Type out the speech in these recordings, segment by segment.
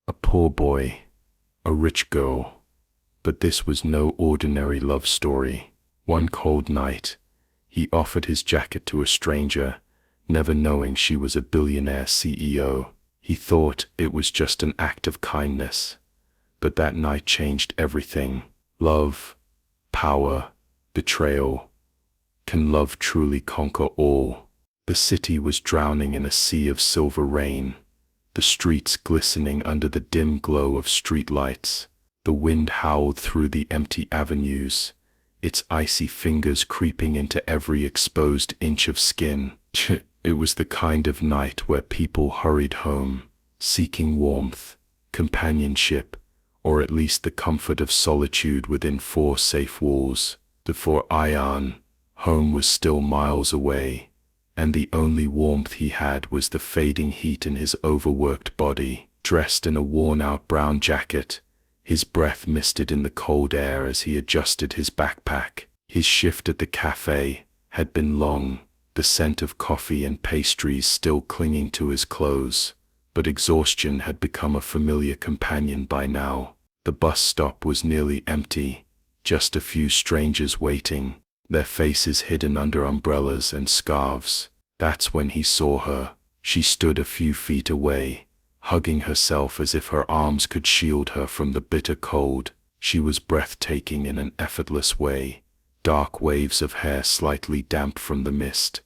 A poor boy, a rich girl. But this was no ordinary love story. One cold night, he offered his jacket to a stranger, never knowing she was a billionaire CEO. He thought it was just an act of kindness. But that night changed everything. Love, power, betrayal. Can love truly conquer all? The city was drowning in a sea of silver rain, the streets glistening under the dim glow of streetlights. The wind howled through the empty avenues, its icy fingers creeping into every exposed inch of skin. It was the kind of night where people hurried home, seeking warmth, companionship, or at least the comfort of solitude within four safe walls. For Ian, home was still miles away, and the only warmth he had was the fading heat in his overworked body. Dressed in a worn-out brown jacket, his breath misted in the cold air as he adjusted his backpack. His shift at the cafe had been long, the scent of coffee and pastries still clinging to his clothes, but exhaustion had become a familiar companion by now. The bus stop was nearly empty, just a few strangers waiting, their faces hidden under umbrellas and scarves. That's when he saw her. She stood a few feet away, hugging herself as if her arms could shield her from the bitter cold. She was breathtaking in an effortless way, dark waves of hair slightly damp from the mist,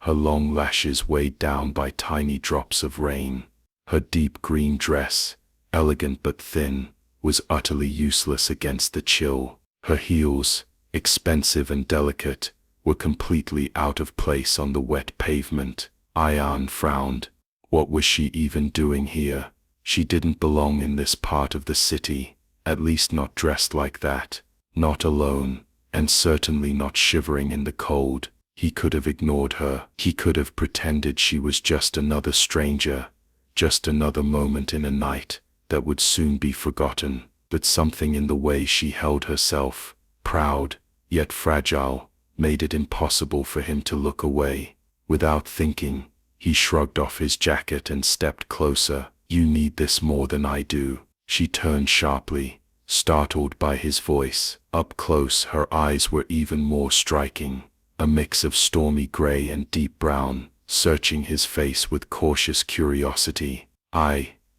her long lashes weighed down by tiny drops of rain. Her deep green dress, elegant but thin, was utterly useless against the chill. Her heels, expensive and delicate, were completely out of place on the wet pavement. Ian frowned. What was she even doing here? She didn't belong in this part of the city, at least not dressed like that, not alone, and certainly not shivering in the cold. He could have ignored her. He could have pretended she was just another stranger, just another moment in a night that would soon be forgotten. But something in the way she held herself, proud, yet fragile, made it impossible for him to look away. Without thinking, he shrugged off his jacket and stepped closer. "You need this more than I do." She turned sharply, startled by his voice. Up close, her eyes were even more striking, a mix of stormy gray and deep brown, searching his face with cautious curiosity.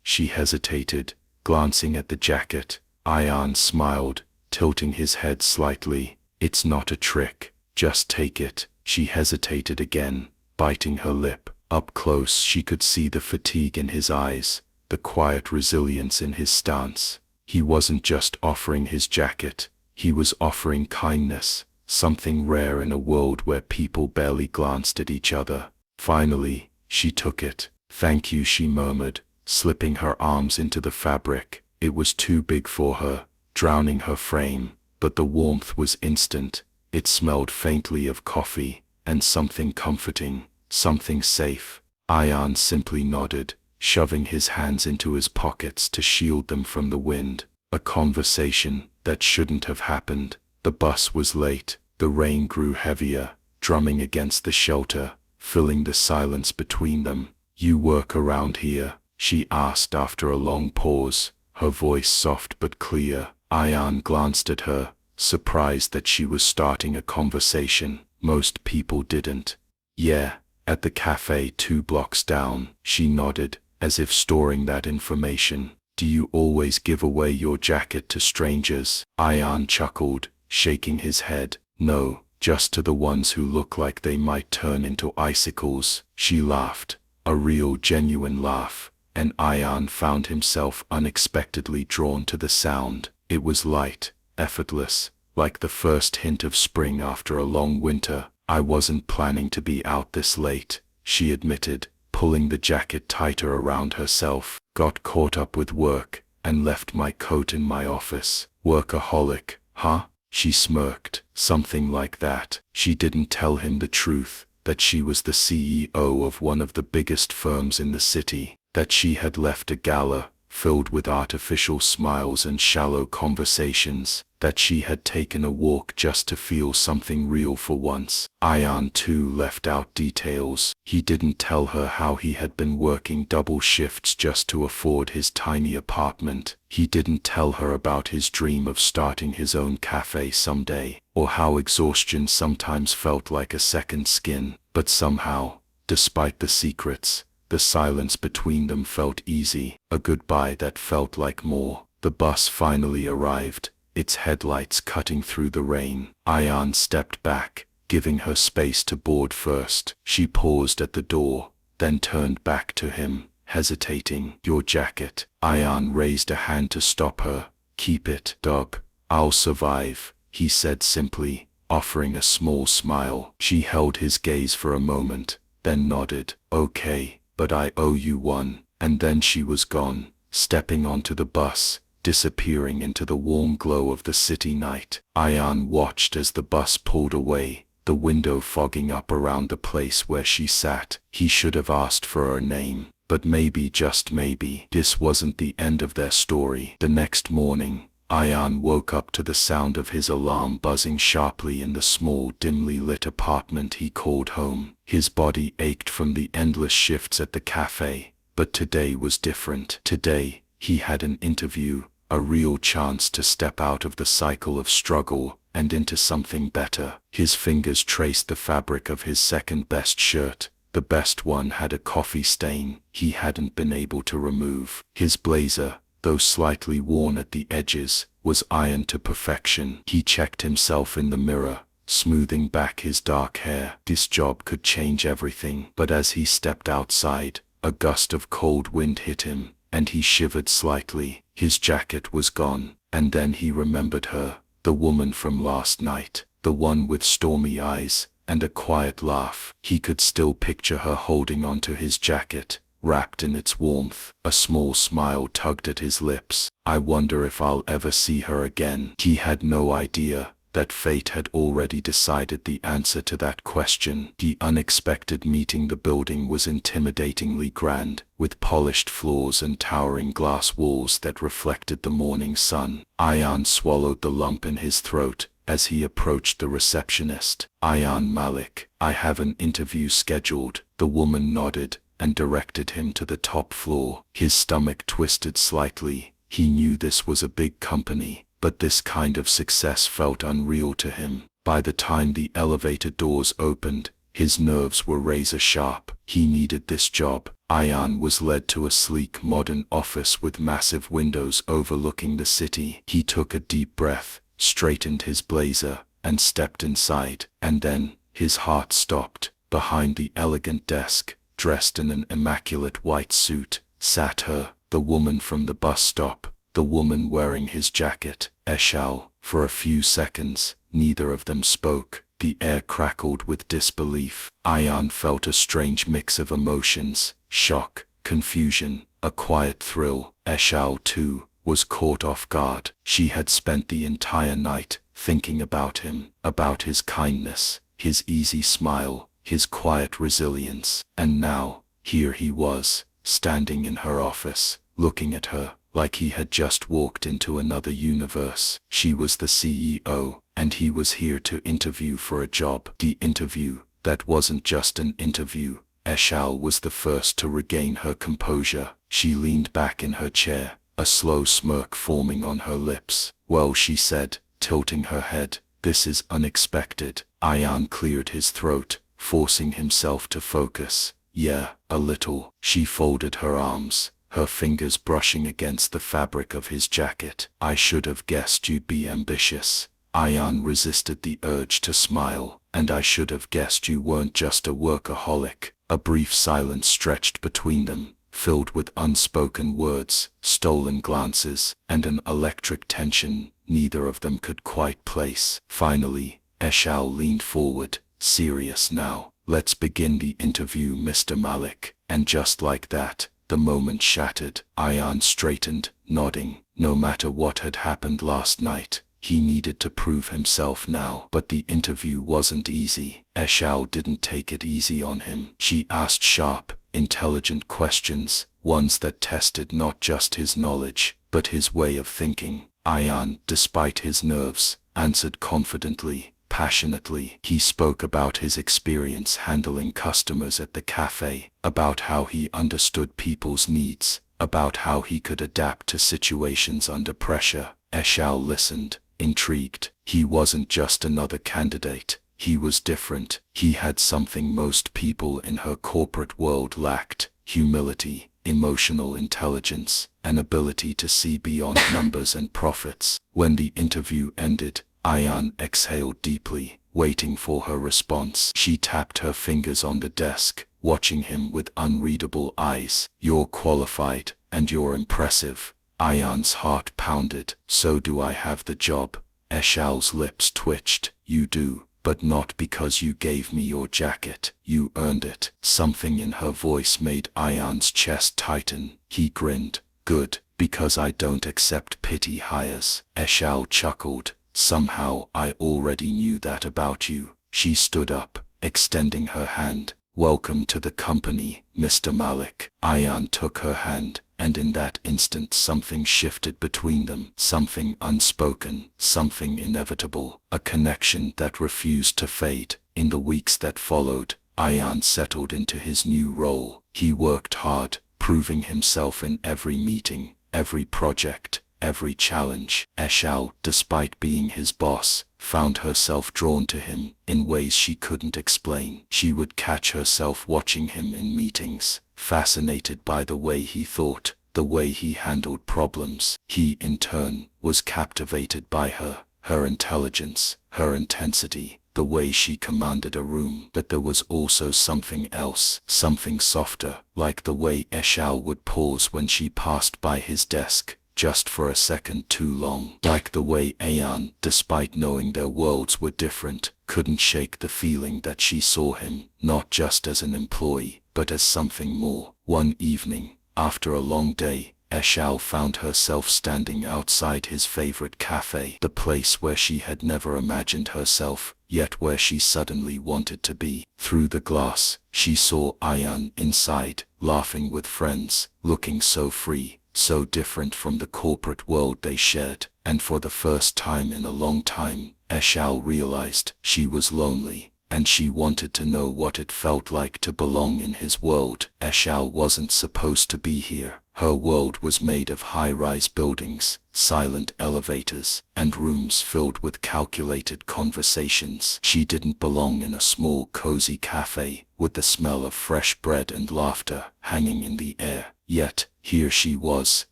She hesitated, glancing at the jacket. Ian smiled, tilting his head slightly. "It's not a trick, just take it." She hesitated again, biting her lip. Up close she could see the fatigue in his eyes, the quiet resilience in his stance. He wasn't just offering his jacket, he was offering kindness, something rare in a world where people barely glanced at each other. Finally, she took it. "Thank you," she murmured, slipping her arms into the fabric. It was too big for her, drowning her frame, but the warmth was instant. It smelled faintly of coffee, and something comforting, something safe. Ian simply nodded, shoving his hands into his pockets to shield them from the wind. A conversation that shouldn't have happened. The bus was late. The rain grew heavier, drumming against the shelter, filling the silence between them. "You work around here?" she asked after a long pause, her voice soft but clear. Ian glanced at her, surprised that she was starting a conversation. Most people didn't. "Yeah, at the cafe 2 blocks down." She nodded, as if storing that information. "Do you always give away your jacket to strangers?" Ian chuckled, shaking his head. "No, just to the ones who look like they might turn into icicles." She laughed, a real genuine laugh, and Ian found himself unexpectedly drawn to the sound. It was light, effortless, like the first hint of spring after a long winter. "I wasn't planning to be out this late," she admitted, pulling the jacket tighter around herself. "Got caught up with work, and left my coat in my office." "Workaholic, huh?" She smirked. "Something like that." She didn't tell him the truth, that she was the CEO of one of the biggest firms in the city, that she had left a gala, filled with artificial smiles and shallow conversations, that she had taken a walk just to feel something real for once. Ian too left out details. He didn't tell her how he had been working double shifts just to afford his tiny apartment. He didn't tell her about his dream of starting his own cafe someday, or how exhaustion sometimes felt like a second skin. But somehow, despite the secrets, the silence between them felt easy, a goodbye that felt like more. The bus finally arrived, its headlights cutting through the rain. Ian stepped back, giving her space to board first. She paused at the door, then turned back to him, hesitating. "Your jacket." Ian raised a hand to stop her. "Keep it, Doug. I'll survive," he said simply, offering a small smile. She held his gaze for a moment, then nodded. "Okay, but I owe you one." And then she was gone, stepping onto the bus, disappearing into the warm glow of the city night. Ian watched as the bus pulled away, the window fogging up around the place where she sat. He should have asked for her name, but maybe, just maybe, this wasn't the end of their story. The next morning, Ian woke up to the sound of his alarm buzzing sharply in the small, dimly lit apartment he called home. His body ached from the endless shifts at the cafe, but today was different. Today, he had an interview, a real chance to step out of the cycle of struggle and into something better. His fingers traced the fabric of his second-best shirt. The best one had a coffee stain he hadn't been able to remove. His blazer, though slightly worn at the edges, was ironed to perfection. He checked himself in the mirror, smoothing back his dark hair. This job could change everything. But as he stepped outside, a gust of cold wind hit him, and he shivered slightly. His jacket was gone, and then he remembered her, the woman from last night, the one with stormy eyes and a quiet laugh. He could still picture her holding onto his jacket, wrapped in its warmth. A small smile tugged at his lips. "I wonder if I'll ever see her again." He had no idea that fate had already decided the answer to that question. The unexpected meeting. The building was intimidatingly grand, with polished floors and towering glass walls that reflected the morning sun. Ian swallowed the lump in his throat as he approached the receptionist. "Ian Malik, I have an interview scheduled." The woman nodded and directed him to the top floor. His stomach twisted slightly. He knew this was a big company, but this kind of success felt unreal to him. By the time the elevator doors opened, his nerves were razor sharp. He needed this job. Ian was led to a sleek modern office with massive windows overlooking the city. He took a deep breath, straightened his blazer, and stepped inside. And then, his heart stopped. Behind the elegant desk, dressed in an immaculate white suit, sat her, the woman from the bus stop, the woman wearing his jacket. Eshal. For a few seconds, neither of them spoke. The air crackled with disbelief. Ian felt a strange mix of emotions: shock, confusion, a quiet thrill. Eshal, too, was caught off guard. She had spent the entire night thinking about him, about his kindness, his easy smile, his quiet resilience. And now, here he was, standing in her office, looking at her like he had just walked into another universe. She was the CEO, and he was here to interview for a job. The interview that wasn't just an interview. Eshal was the first to regain her composure. She leaned back in her chair, a slow smirk forming on her lips. "Well," she said, tilting her head, "this is unexpected." Ian cleared his throat, forcing himself to focus. "Yeah, a little." She folded her arms, her fingers brushing against the fabric of his jacket. "I should have guessed you'd be ambitious." Ian resisted the urge to smile. "And I should have guessed you weren't just a workaholic." A brief silence stretched between them, filled with unspoken words, stolen glances, and an electric tension neither of them could quite place. Finally, Eshal leaned forward, serious now. "Let's begin the interview, Mr. Malik." And just like that, the moment shattered. Ian straightened, nodding. No matter what had happened last night, he needed to prove himself now. But the interview wasn't easy. Eshal didn't take it easy on him. She asked sharp, intelligent questions, ones that tested not just his knowledge, but his way of thinking. Ayan, despite his nerves, answered confidently, passionately. He spoke about his experience handling customers at the cafe, about how he understood people's needs, about how he could adapt to situations under pressure. Eshal listened, intrigued. He wasn't just another candidate. He was different. He had something most people in her corporate world lacked: humility, emotional intelligence, an ability to see beyond numbers and profits. When the interview ended, Ayan exhaled deeply, waiting for her response. She tapped her fingers on the desk, watching him with unreadable eyes. "You're qualified, and you're impressive." Ayan's heart pounded. "So do I have the job?" Eshal's lips twitched. "You do. But not because you gave me your jacket. You earned it." Something in her voice made Ayan's chest tighten. He grinned. "Good, because I don't accept pity hires." Eshal chuckled. "Somehow I already knew that about you." She stood up, extending her hand. "Welcome to the company, Mr. Malik." Ayan took her hand, and in that instant something shifted between them. Something unspoken, something inevitable, a connection that refused to fade. In the weeks that followed, Ayan settled into his new role. He worked hard, proving himself in every meeting, every project, every challenge. Eshal, despite being his boss, found herself drawn to him in ways she couldn't explain. She would catch herself watching him in meetings, fascinated by the way he thought, the way he handled problems. He, in turn, was captivated by her, her intelligence, her intensity, the way she commanded a room. But there was also something else, something softer, like the way Eshal would pause when she passed by his desk, just for a second too long. Like the way Ayan, despite knowing their worlds were different, couldn't shake the feeling that she saw him, not just as an employee, but as something more. One evening, after a long day, Eshal found herself standing outside his favorite cafe, the place where she had never imagined herself, yet where she suddenly wanted to be. Through the glass, she saw Ayan inside, laughing with friends, looking so free, so different from the corporate world they shared. And for the first time in a long time, Eshal realized she was lonely, and she wanted to know what it felt like to belong in his world. Eshal wasn't supposed to be here. Her world was made of high-rise buildings, silent elevators, and rooms filled with calculated conversations. She didn't belong in a small cozy cafe, with the smell of fresh bread and laughter hanging in the air. Yet, here she was,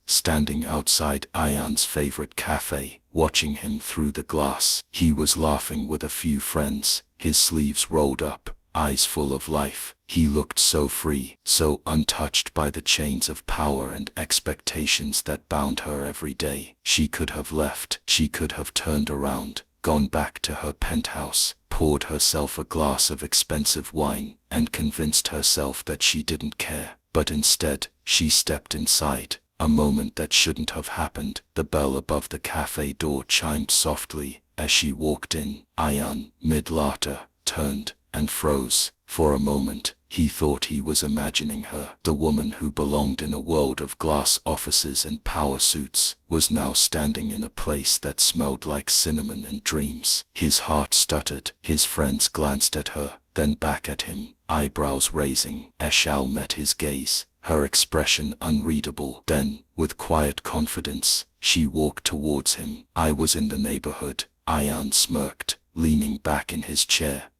standing outside Ayan's favorite cafe, watching him through the glass. He was laughing with a few friends, his sleeves rolled up, eyes full of life. He looked so free, so untouched by the chains of power and expectations that bound her every day. She could have left. She could have turned around, gone back to her penthouse, poured herself a glass of expensive wine, and convinced herself that she didn't care. But instead, she stepped inside. A moment that shouldn't have happened. The bell above the cafe door chimed softly. As she walked in, Ayan, mid-laughter, turned and froze. For a moment, he thought he was imagining her. The woman who belonged in a world of glass offices and power suits was now standing in a place that smelled like cinnamon and dreams. His heart stuttered. His friends glanced at her, then back at him, eyebrows raising. Eshal met his gaze, her expression unreadable. Then, with quiet confidence, she walked towards him. "I was in the neighborhood." Ayan smirked, leaning back in his chair.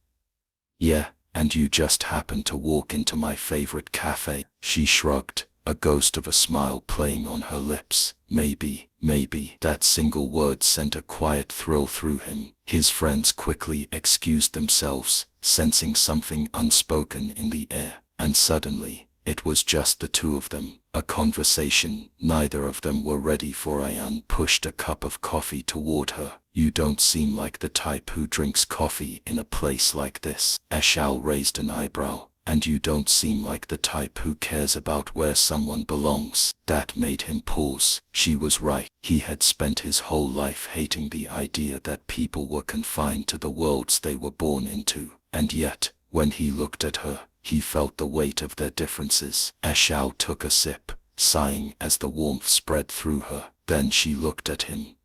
"Yeah, and you just happened to walk into my favorite cafe." She shrugged, a ghost of a smile playing on her lips. Maybe. That single word sent a quiet thrill through him. His friends quickly excused themselves, sensing something unspoken in the air. And suddenly, it was just the two of them. A conversation neither of them were ready for. Ayan pushed a cup of coffee toward her. "You don't seem like the type who drinks coffee in a place like this." Eshal raised an eyebrow. "And you don't seem like the type who cares about where someone belongs." That made him pause. She was right. He had spent his whole life hating the idea that people were confined to the worlds they were born into. And yet, when he looked at her, He felt the weight of their differences. Eshal took a sip, sighing as the warmth spread through her. Then she looked at him.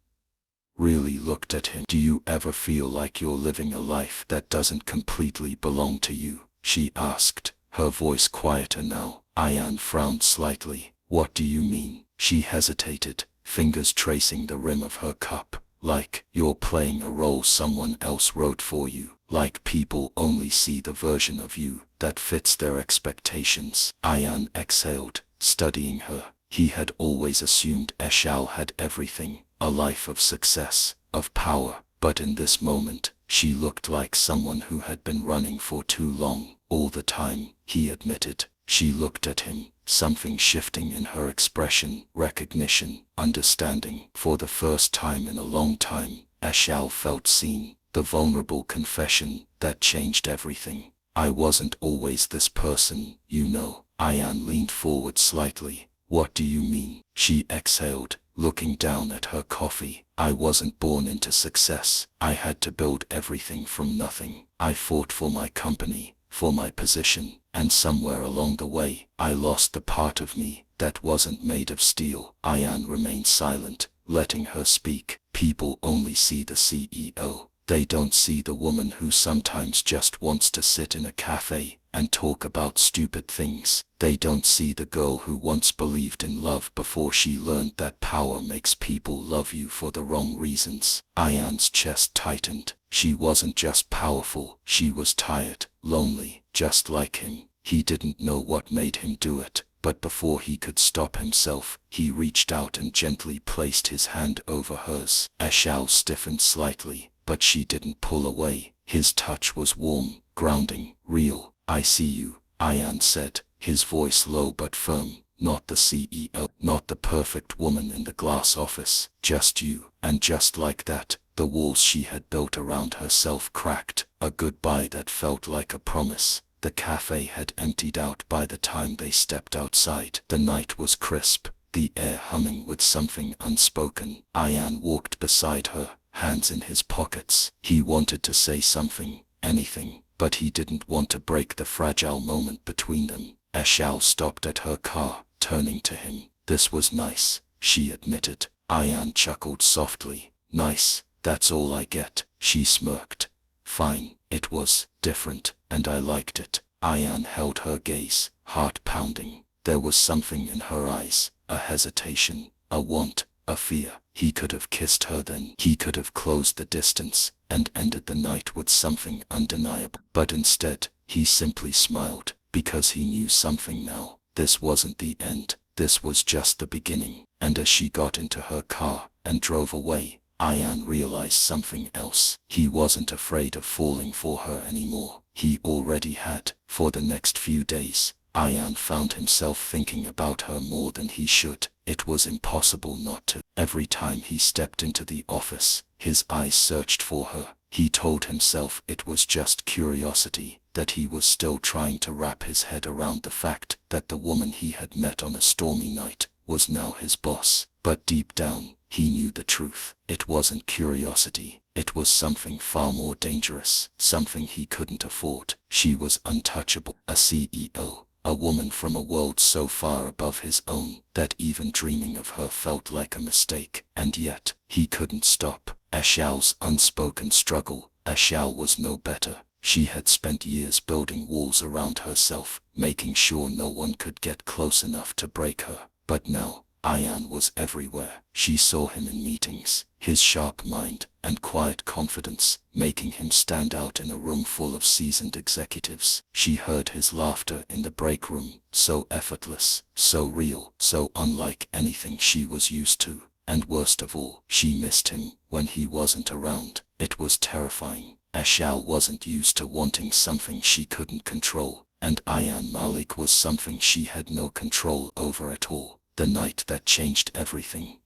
Really looked at him. Do you ever feel like you're living a life that doesn't completely belong to you? She asked, her voice quieter now. Ayan frowned slightly. What do you mean? She hesitated, fingers tracing the rim of her cup. Like you're playing a role someone else wrote for you. Like people only see the version of you that fits their expectations. Ayan exhaled, studying her. He had always assumed Eshal had everything, a life of success, of power, but in this moment, she looked like someone who had been running for too long. All the time, he admitted. She looked at him, something shifting in her expression, recognition, understanding. For the first time in a long time, Eshal felt seen, the vulnerable confession that changed everything. I wasn't always this person, you know. Ayan leaned forward slightly. What do you mean? She exhaled, looking down at her coffee. I wasn't born into success. I had to build everything from nothing. I fought for my company, for my position, and somewhere along the way, I lost the part of me that wasn't made of steel. Ayan remained silent, letting her speak. People only see the CEO. They don't see the woman who sometimes just wants to sit in a cafe and talk about stupid things. They don't see the girl who once believed in love before she learned that power makes people love you for the wrong reasons. Ayan's chest tightened. She wasn't just powerful, she was tired, lonely, just like him. He didn't know what made him do it, but before he could stop himself, he reached out and gently placed his hand over hers. Eshal stiffened slightly, but she didn't pull away. His touch was warm, grounding, real. I see you, Ayan said, his voice low but firm. Not the CEO, not the perfect woman in the glass office, just you. And just like that, the walls she had built around herself cracked, a goodbye that felt like a promise. The cafe had emptied out by the time they stepped outside. The night was crisp, the air humming with something unspoken. Ayan walked beside her, hands in his pockets. He wanted to say something, anything, but he didn't want to break the fragile moment between them. Eshal stopped at her car, turning to him. This was nice, she admitted. Ayan chuckled softly. Nice, that's all I get. She smirked. Fine, it was different, and I liked it. Ayan held her gaze, heart pounding. There was something in her eyes, a hesitation, a want, a fear. He could have kissed her then. He could have closed the distance and ended the night with something undeniable. But instead, he simply smiled, because he knew something now. This wasn't the end. This was just the beginning. And as she got into her car and drove away, Ayan realized something else. He wasn't afraid of falling for her anymore. He already had. For the next few days, Ayan found himself thinking about her more than he should. It was impossible not to. Every time he stepped into the office, his eyes searched for her. He told himself it was just curiosity, that he was still trying to wrap his head around the fact that the woman he had met on a stormy night was now his boss. But deep down, he knew the truth. It wasn't curiosity. It was something far more dangerous, something he couldn't afford. She was untouchable, a CEO. A woman from a world so far above his own that even dreaming of her felt like a mistake. And yet, he couldn't stop. Eshal's unspoken struggle. Eshal was no better. She had spent years building walls around herself, making sure no one could get close enough to break her. But now, Ayan was everywhere. She saw him in meetings, his sharp mind and quiet confidence, making him stand out in a room full of seasoned executives. She heard his laughter in the break room, so effortless, so real, so unlike anything she was used to. And worst of all, she missed him when he wasn't around. It was terrifying. Eshal wasn't used to wanting something she couldn't control, and Ayan Malik was something she had no control over at all. The night that changed everything.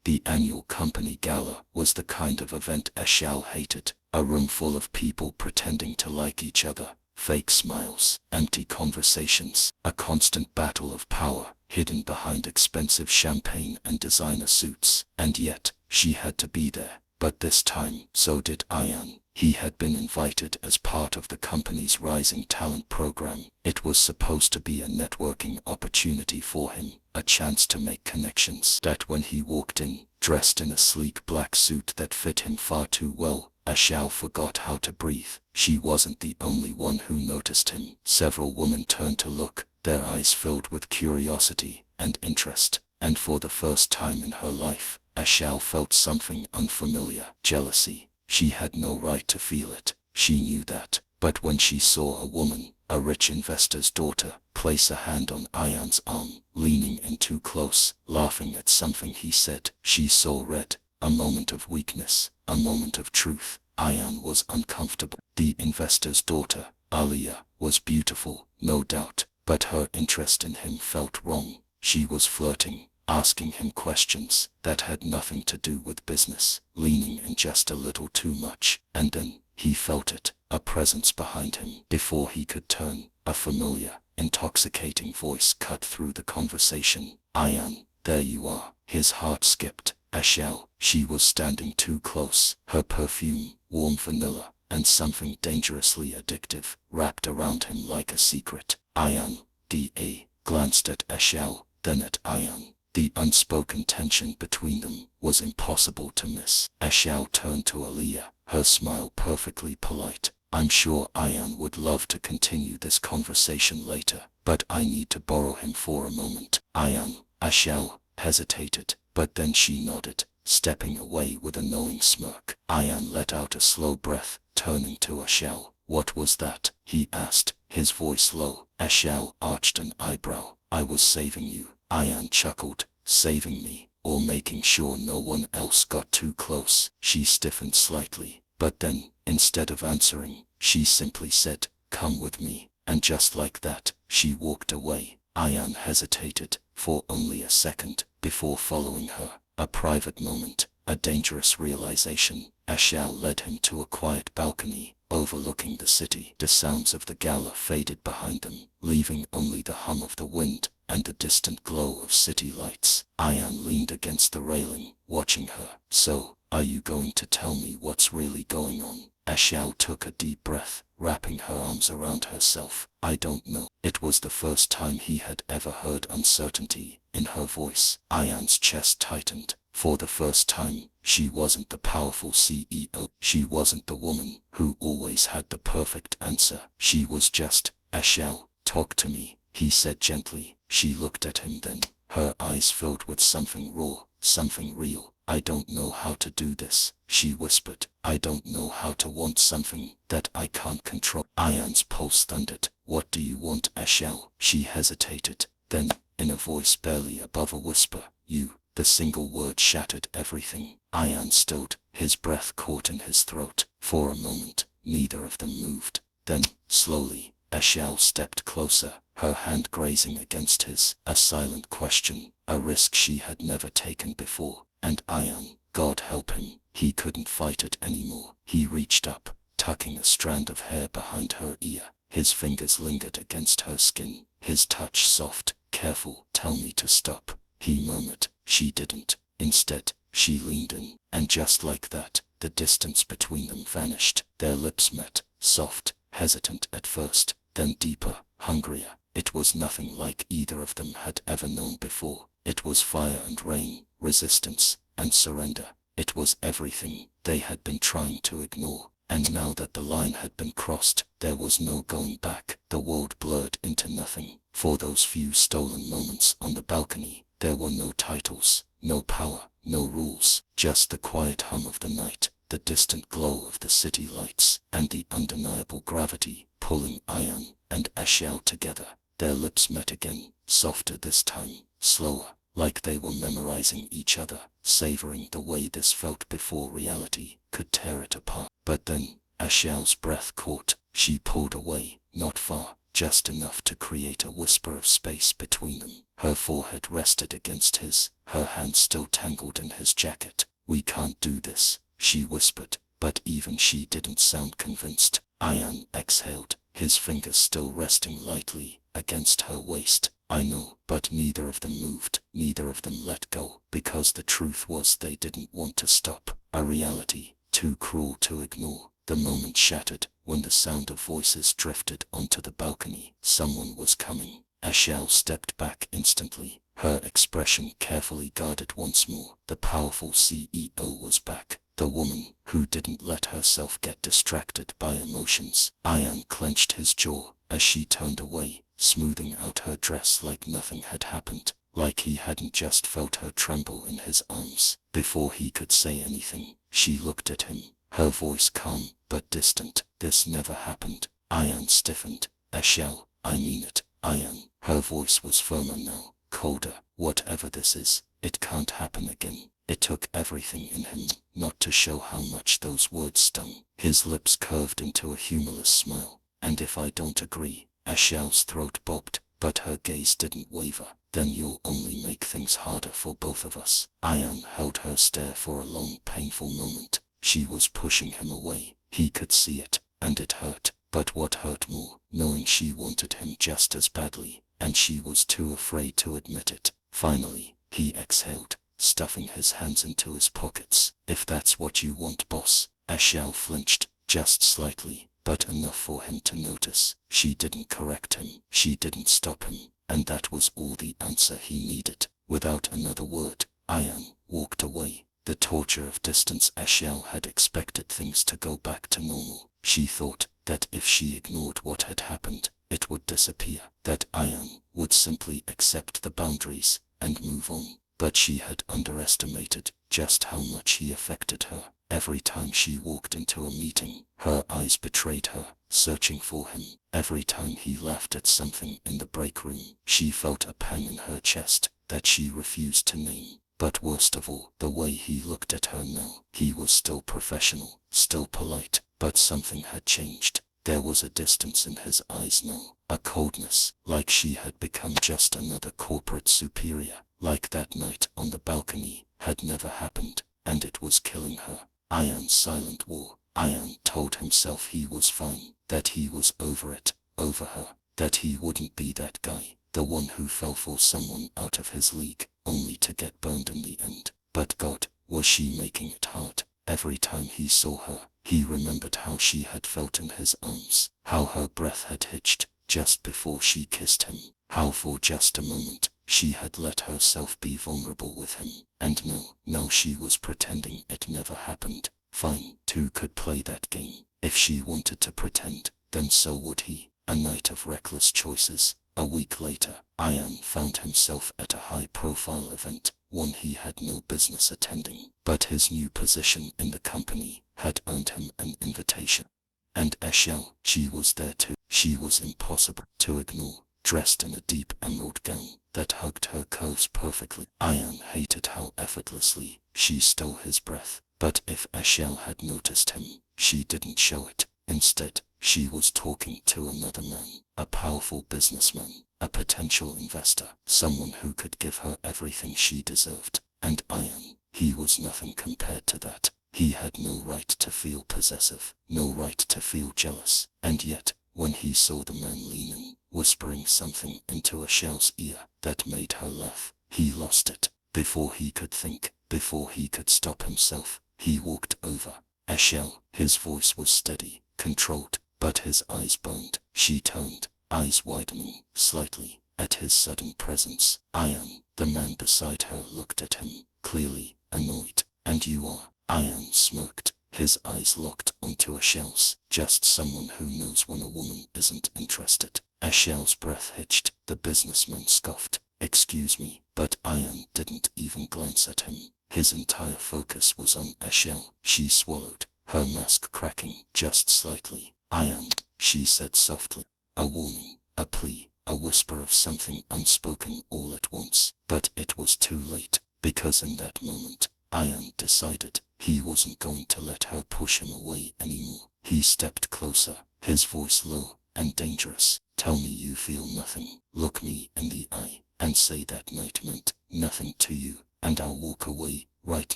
The annual company gala was the kind of event Eshal hated. A room full of people pretending to like each other, fake smiles, empty conversations, a constant battle of power, hidden behind expensive champagne and designer suits. And yet, she had to be there. But this time, so did Ayan. He had been invited as part of the company's Rising Talent program. It was supposed to be a networking opportunity for him, a chance to make connections. That when he walked in, dressed in a sleek black suit that fit him far too well, Ashao forgot how to breathe. She wasn't the only one who noticed him. Several women turned to look, their eyes filled with curiosity and interest, and for the first time in her life, Ashao felt something unfamiliar. Jealousy. She had no right to feel it, she knew that, but when she saw a woman, a rich investor's daughter, place a hand on Ayan's arm, leaning in too close, laughing at something he said, she saw red. A moment of weakness, a moment of truth. Ayan was uncomfortable. The investor's daughter, Aliyah, was beautiful, no doubt, but her interest in him felt wrong. She was flirting, asking him questions that had nothing to do with business, leaning in just a little too much, and then, he felt it, a presence behind him. Before he could turn, a familiar, intoxicating voice cut through the conversation. Ayan, there you are. His heart skipped. Ashao, she was standing too close. Her perfume, warm vanilla, and something dangerously addictive, wrapped around him like a secret. Ayan, D.A., glanced at Ashao, then at Ayan. The unspoken tension between them was impossible to miss. Ashao turned to Aliyah, her smile perfectly polite. I'm sure Ayan would love to continue this conversation later, but I need to borrow him for a moment. Ashao hesitated, but then she nodded, stepping away with a knowing smirk. Ayan let out a slow breath, turning to Ashao. What was that? He asked, his voice low. Ashao arched an eyebrow. I was saving you. Ayan chuckled. Saving me, or making sure no one else got too close? She stiffened slightly, but then, instead of answering, she simply said, come with me, and just like that, she walked away. Ayan hesitated, for only a second, before following her. A private moment, a dangerous realization. Ashao led him to a quiet balcony, overlooking the city. The sounds of the gala faded behind them, leaving only the hum of the wind and the distant glow of city lights. Ayan leaned against the railing, watching her. So, are you going to tell me what's really going on? Ashao took a deep breath, wrapping her arms around herself. I don't know. It was the first time he had ever heard uncertainty in her voice. Ayan's chest tightened. For the first time, she wasn't the powerful CEO. She wasn't the woman who always had the perfect answer. She was just, Ashao, talk to me, he said gently. She looked at him then, her eyes filled with something raw, something real. I don't know how to do this, she whispered. I don't know how to want something that I can't control. Ayan's pulse thundered. What do you want, Ashao? She hesitated. Then, in a voice barely above a whisper, you. The single word shattered everything. Ayan stilled, his breath caught in his throat. For a moment, neither of them moved. Then, slowly, Ashao stepped closer, her hand grazing against his. A silent question, a risk she had never taken before. And Ayan, God help him, he couldn't fight it anymore. He reached up, tucking a strand of hair behind her ear. His fingers lingered against her skin, his touch soft, careful. Tell me to stop, he murmured. She didn't. Instead, she leaned in, and just like that, the distance between them vanished. Their lips met, soft, hesitant at first, then deeper, hungrier. It was nothing like either of them had ever known before. It was fire and rain, resistance and surrender. It was everything they had been trying to ignore. And now that the line had been crossed, there was no going back. The world blurred into nothing. For those few stolen moments on the balcony, there were no titles, no power, no rules, just the quiet hum of the night, the distant glow of the city lights, and the undeniable gravity pulling Ayan and Ashao together. Their lips met again, softer this time, slower, like they were memorizing each other, savoring the way this felt before reality could tear it apart. But then, Ashao's breath caught. She pulled away, not far, just enough to create a whisper of space between them. Her forehead rested against his, her hands still tangled in his jacket. We can't do this, she whispered, but even she didn't sound convinced. Ayan exhaled, his fingers still resting lightly against her waist. I know, but neither of them moved, neither of them let go, because the truth was they didn't want to stop. A reality, too cruel to ignore. The moment shattered when the sound of voices drifted onto the balcony. Someone was coming. Ashel stepped back instantly, her expression carefully guarded once more. The powerful CEO was back. The woman who didn't let herself get distracted by emotions. Ian clenched his jaw as she turned away, smoothing out her dress like nothing had happened, like he hadn't just felt her tremble in his arms. Before he could say anything, she looked at him, her voice calm but distant. This never happened. Ian stiffened. Ashel, I mean it, Ian. Her voice was firmer now, colder. Whatever this is, it can't happen again. It took everything in him not to show how much those words stung. His lips curved into a humorless smile. And if I don't agree? Ashel's throat bobbed, but her gaze didn't waver. Then you'll only make things harder for both of us. Ian held her stare for a long, painful moment. She was pushing him away. He could see it, and it hurt. But what hurt more, knowing she wanted him just as badly, and she was too afraid to admit it. Finally, he exhaled, stuffing his hands into his pockets. If that's what you want, boss. Ashel flinched, just slightly, but enough for him to notice. She didn't correct him, she didn't stop him, and that was all the answer he needed. Without another word, Ian walked away. The torture of distance. Ashel had expected things to go back to normal. She thought that if she ignored what had happened, it would disappear, that Ian would simply accept the boundaries and move on. But she had underestimated just how much he affected her. Every time she walked into a meeting, her eyes betrayed her, searching for him. Every time he laughed at something in the break room, she felt a pang in her chest that she refused to name. But worst of all, the way he looked at her now. He was still professional, still polite, but something had changed. There was a distance in his eyes now, a coldness, like she had become just another corporate superior, like that night on the balcony had never happened, and it was killing her. Ian's silent war. Ian told himself he was fine, that he was over it, over her, that he wouldn't be that guy, the one who fell for someone out of his league, only to get burned in the end. But God, was she making it hard? Every time he saw her, he remembered how she had felt in his arms, how her breath had hitched just before she kissed him, how for just a moment she had let herself be vulnerable with him. And now she was pretending it never happened. Fine, two could play that game. If she wanted to pretend, then so would he. A night of reckless choices. A week later, Ian found himself at a high-profile event, one he had no business attending, but his new position in the company had earned him an invitation. And Ashel, she was there too. She was impossible to ignore, dressed in a deep emerald gown that hugged her curves perfectly. Ian hated how effortlessly she stole his breath, but if Ashel had noticed him, she didn't show it. Instead, she was talking to another man, a powerful businessman, a potential investor, someone who could give her everything she deserved. And Ian, he was nothing compared to that. He had no right to feel possessive, no right to feel jealous. And yet, when he saw the man lean in, whispering something into Ashel's ear that made her laugh, he lost it. Before he could think, before he could stop himself, he walked over. Ashel, his voice was steady, controlled, but his eyes burned. She turned, eyes widening slightly at his sudden presence. Ian, the man beside her, looked at him, clearly annoyed. And you are? Ian smirked, his eyes locked onto Ashel's. Just someone who knows when a woman isn't interested. Ashel's breath hitched. The businessman scoffed. Excuse me, but Ian didn't even glance at him. His entire focus was on Ashel. She swallowed, her mask cracking just slightly. Ian, she said softly. A warning, a plea, a whisper of something unspoken all at once. But it was too late, because in that moment, Ian decided he wasn't going to let her push him away anymore. He stepped closer, his voice low and dangerous. Tell me you feel nothing. Look me in the eye and say that night meant nothing to you, and I'll walk away right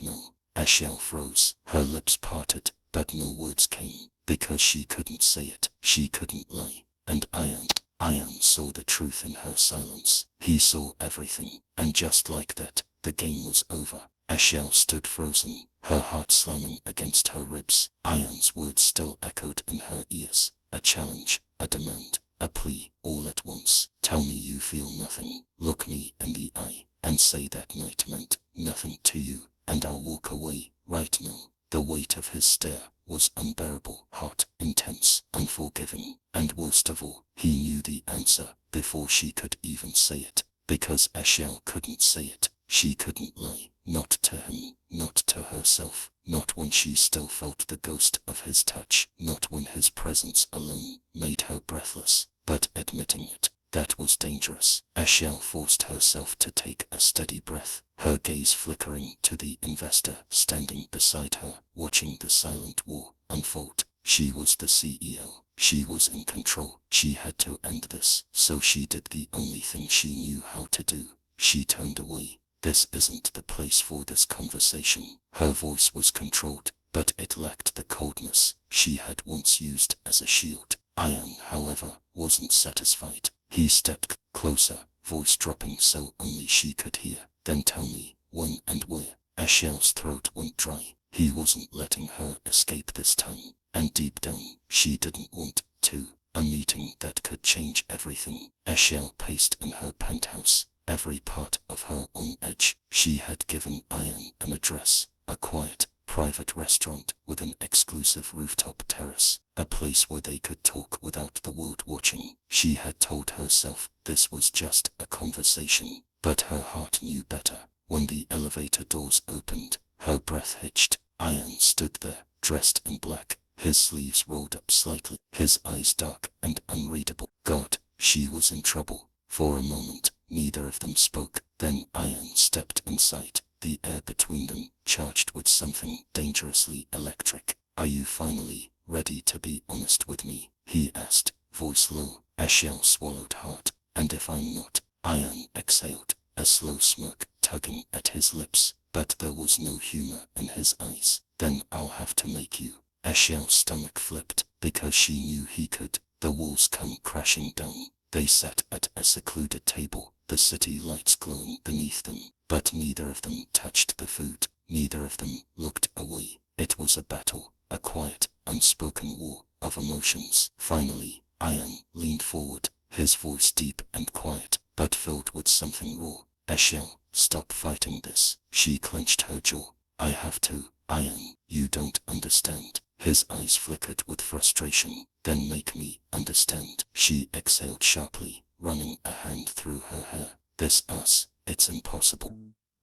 now. Ashel froze, her lips parted, but no words came, because she couldn't say it. She couldn't lie. And Ian saw the truth in her silence. He saw everything, and just like that, the game was over. Ashel stood frozen, her heart slamming against her ribs. Iron's words still echoed in her ears. A challenge, a demand, a plea, all at once. Tell me you feel nothing. Look me in the eye and say that night meant nothing to you, and I'll walk away right now. The weight of his stare was unbearable, hot, intense, unforgiving, and worst of all, he knew the answer before she could even say it, because Ashel couldn't say it. She couldn't lie, not to him, not to herself, not when she still felt the ghost of his touch, not when his presence alone made her breathless. But admitting it, that was dangerous. Ashel forced herself to take a steady breath, her gaze flickering to the investor standing beside her, watching the silent war unfold. She was the CEO. She was in control. She had to end this, so she did the only thing she knew how to do. She turned away. This isn't the place for this conversation. Her voice was controlled, but it lacked the coldness she had once used as a shield. Ian, however, wasn't satisfied. He stepped closer, voice dropping so only she could hear. Then tell me, when and where. Ashel's throat went dry. He wasn't letting her escape this time, and deep down, she didn't want to. A meeting that could change everything. Ashel paced in her penthouse, every part of her on edge. She had given Ian an address, a quiet, private restaurant with an exclusive rooftop terrace, a place where they could talk without the world watching. She had told herself this was just a conversation, but her heart knew better. When the elevator doors opened, her breath hitched. Ian stood there, dressed in black, his sleeves rolled up slightly, his eyes dark and unreadable. God, she was in trouble. For a moment, neither of them spoke. Then Ian stepped inside, the air between them charged with something dangerously electric. Are you finally ready to be honest with me? He asked, voice low. Ashel swallowed hard. And if I'm not? Ian exhaled, a slow smirk tugging at his lips, but there was no humor in his eyes. Then I'll have to make you. Ashel's stomach flipped, because she knew he could. The walls come crashing down. They sat at a secluded table, the city lights glowing beneath them, but neither of them touched the food. Neither of them looked away. It was a battle, a quiet, unspoken war of emotions. Finally, Ian leaned forward, his voice deep and quiet, but filled with something raw. Ashel, stop fighting this. She clenched her jaw. I have to. Ian, you don't understand. His eyes flickered with frustration. Then make me understand. She exhaled sharply, running a hand through her hair. It's impossible.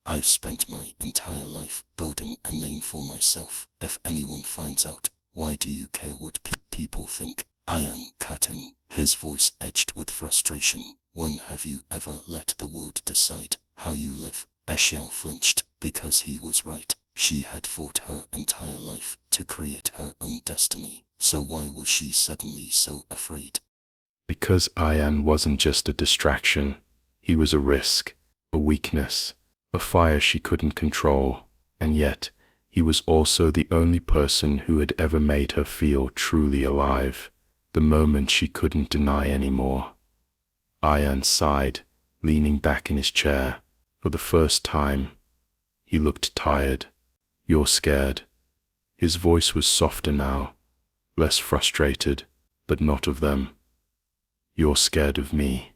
I've spent my entire life building a name for myself. If anyone finds out, why do you care what people think? Ian cut in, his voice edged with frustration. When have you ever let the world decide how you live? Ashel flinched, because he was right. She had fought her entire life to create her own destiny, so why was she suddenly so afraid? Because Ian wasn't just a distraction. He was a risk, a weakness, a fire she couldn't control, and yet he was also the only person who had ever made her feel truly alive, the moment she couldn't deny anymore. Ian sighed, leaning back in his chair. For the first time, he looked tired. You're scared. His voice was softer now, less frustrated, but not of them. You're scared of me.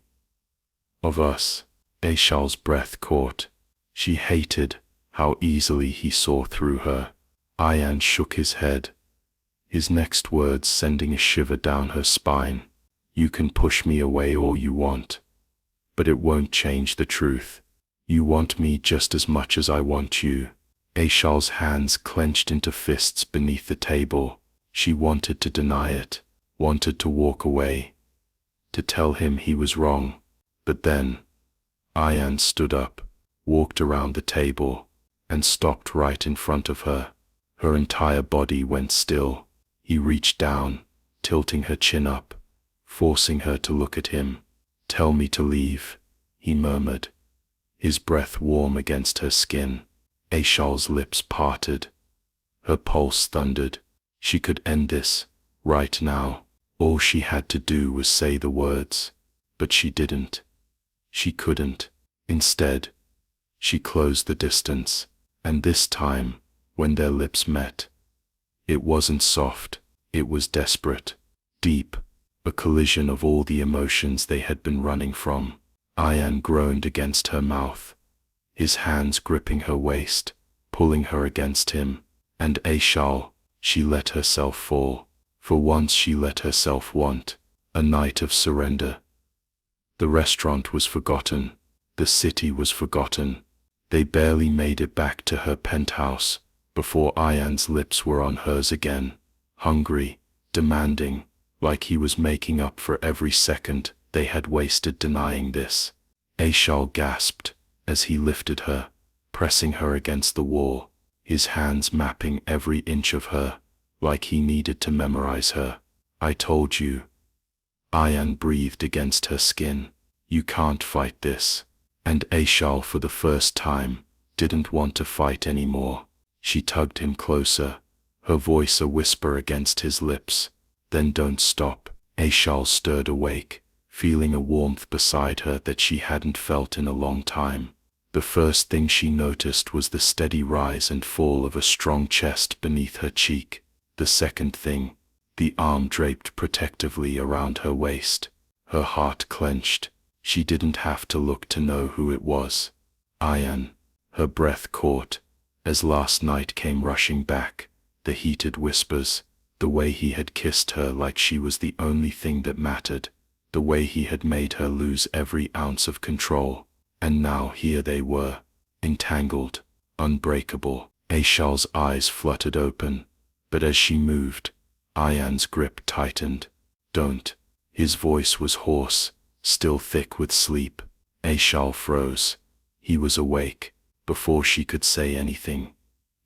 Of us. Ashal's breath caught. She hated how easily he saw through her. Ian shook his head, his next words sending a shiver down her spine. You can push me away all you want, but it won't change the truth. You want me just as much as I want you. Ashal's hands clenched into fists beneath the table. She wanted to deny it, wanted to walk away, to tell him he was wrong. But then, Ian stood up, walked around the table, and stopped right in front of her. Her entire body went still. He reached down, tilting her chin up, forcing her to look at him. Tell me to leave, he murmured, his breath warm against her skin. Ashal's lips parted. Her pulse thundered. She could end this, right now. All she had to do was say the words. But she didn't. She couldn't. Instead, she closed the distance, and this time, when their lips met. It wasn't soft, it was desperate, deep, a collision of all the emotions they had been running from. Ayan groaned against her mouth, his hands gripping her waist, pulling her against him, and she let herself fall. For once she let herself want a night of surrender. The restaurant was forgotten, the city was forgotten. They barely made it back to her penthouse before Ayan's lips were on hers again, hungry, demanding, like he was making up for every second they had wasted denying this. Aishal gasped as he lifted her, pressing her against the wall, his hands mapping every inch of her, like he needed to memorize her. I told you. Ayan breathed against her skin. You can't fight this. And Aishal, for the first time, didn't want to fight anymore. She tugged him closer, her voice a whisper against his lips. Then don't stop. Aishal stirred awake, feeling a warmth beside her that she hadn't felt in a long time. The first thing she noticed was the steady rise and fall of a strong chest beneath her cheek. The second thing, the arm draped protectively around her waist. Her heart clenched. She didn't have to look to know who it was. Ayan. Her breath caught, as last night came rushing back, the heated whispers, the way he had kissed her like she was the only thing that mattered, the way he had made her lose every ounce of control. And now here they were, entangled, unbreakable. Aishal's eyes fluttered open, but as she moved, Ayan's grip tightened. Don't. His voice was hoarse, still thick with sleep. Aishal froze. He was awake. Before she could say anything,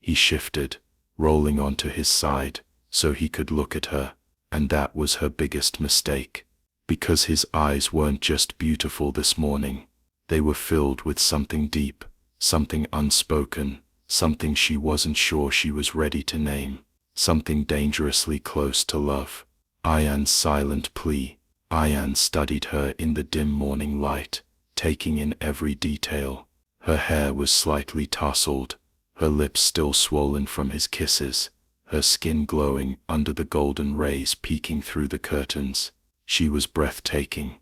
he shifted, rolling onto his side, so he could look at her, and that was her biggest mistake. Because his eyes weren't just beautiful this morning, they were filled with something deep, something unspoken, something she wasn't sure she was ready to name, something dangerously close to love. Ayan's silent plea. Ayan studied her in the dim morning light, taking in every detail. Her hair was slightly tousled, her lips still swollen from his kisses, her skin glowing under the golden rays peeking through the curtains. She was breathtaking.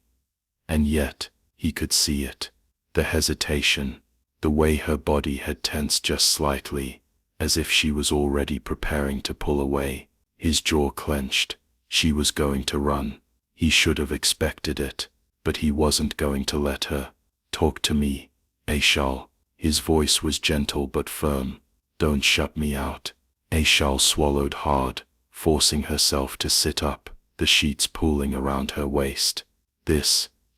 And yet, he could see it. The hesitation, the way her body had tensed just slightly, as if she was already preparing to pull away. His jaw clenched. She was going to run. He should have expected it, but he wasn't going to let her. Talk to me, Aishal. His voice was gentle but firm. Don't shut me out. Aishal swallowed hard, forcing herself to sit up, the sheets pooling around her waist.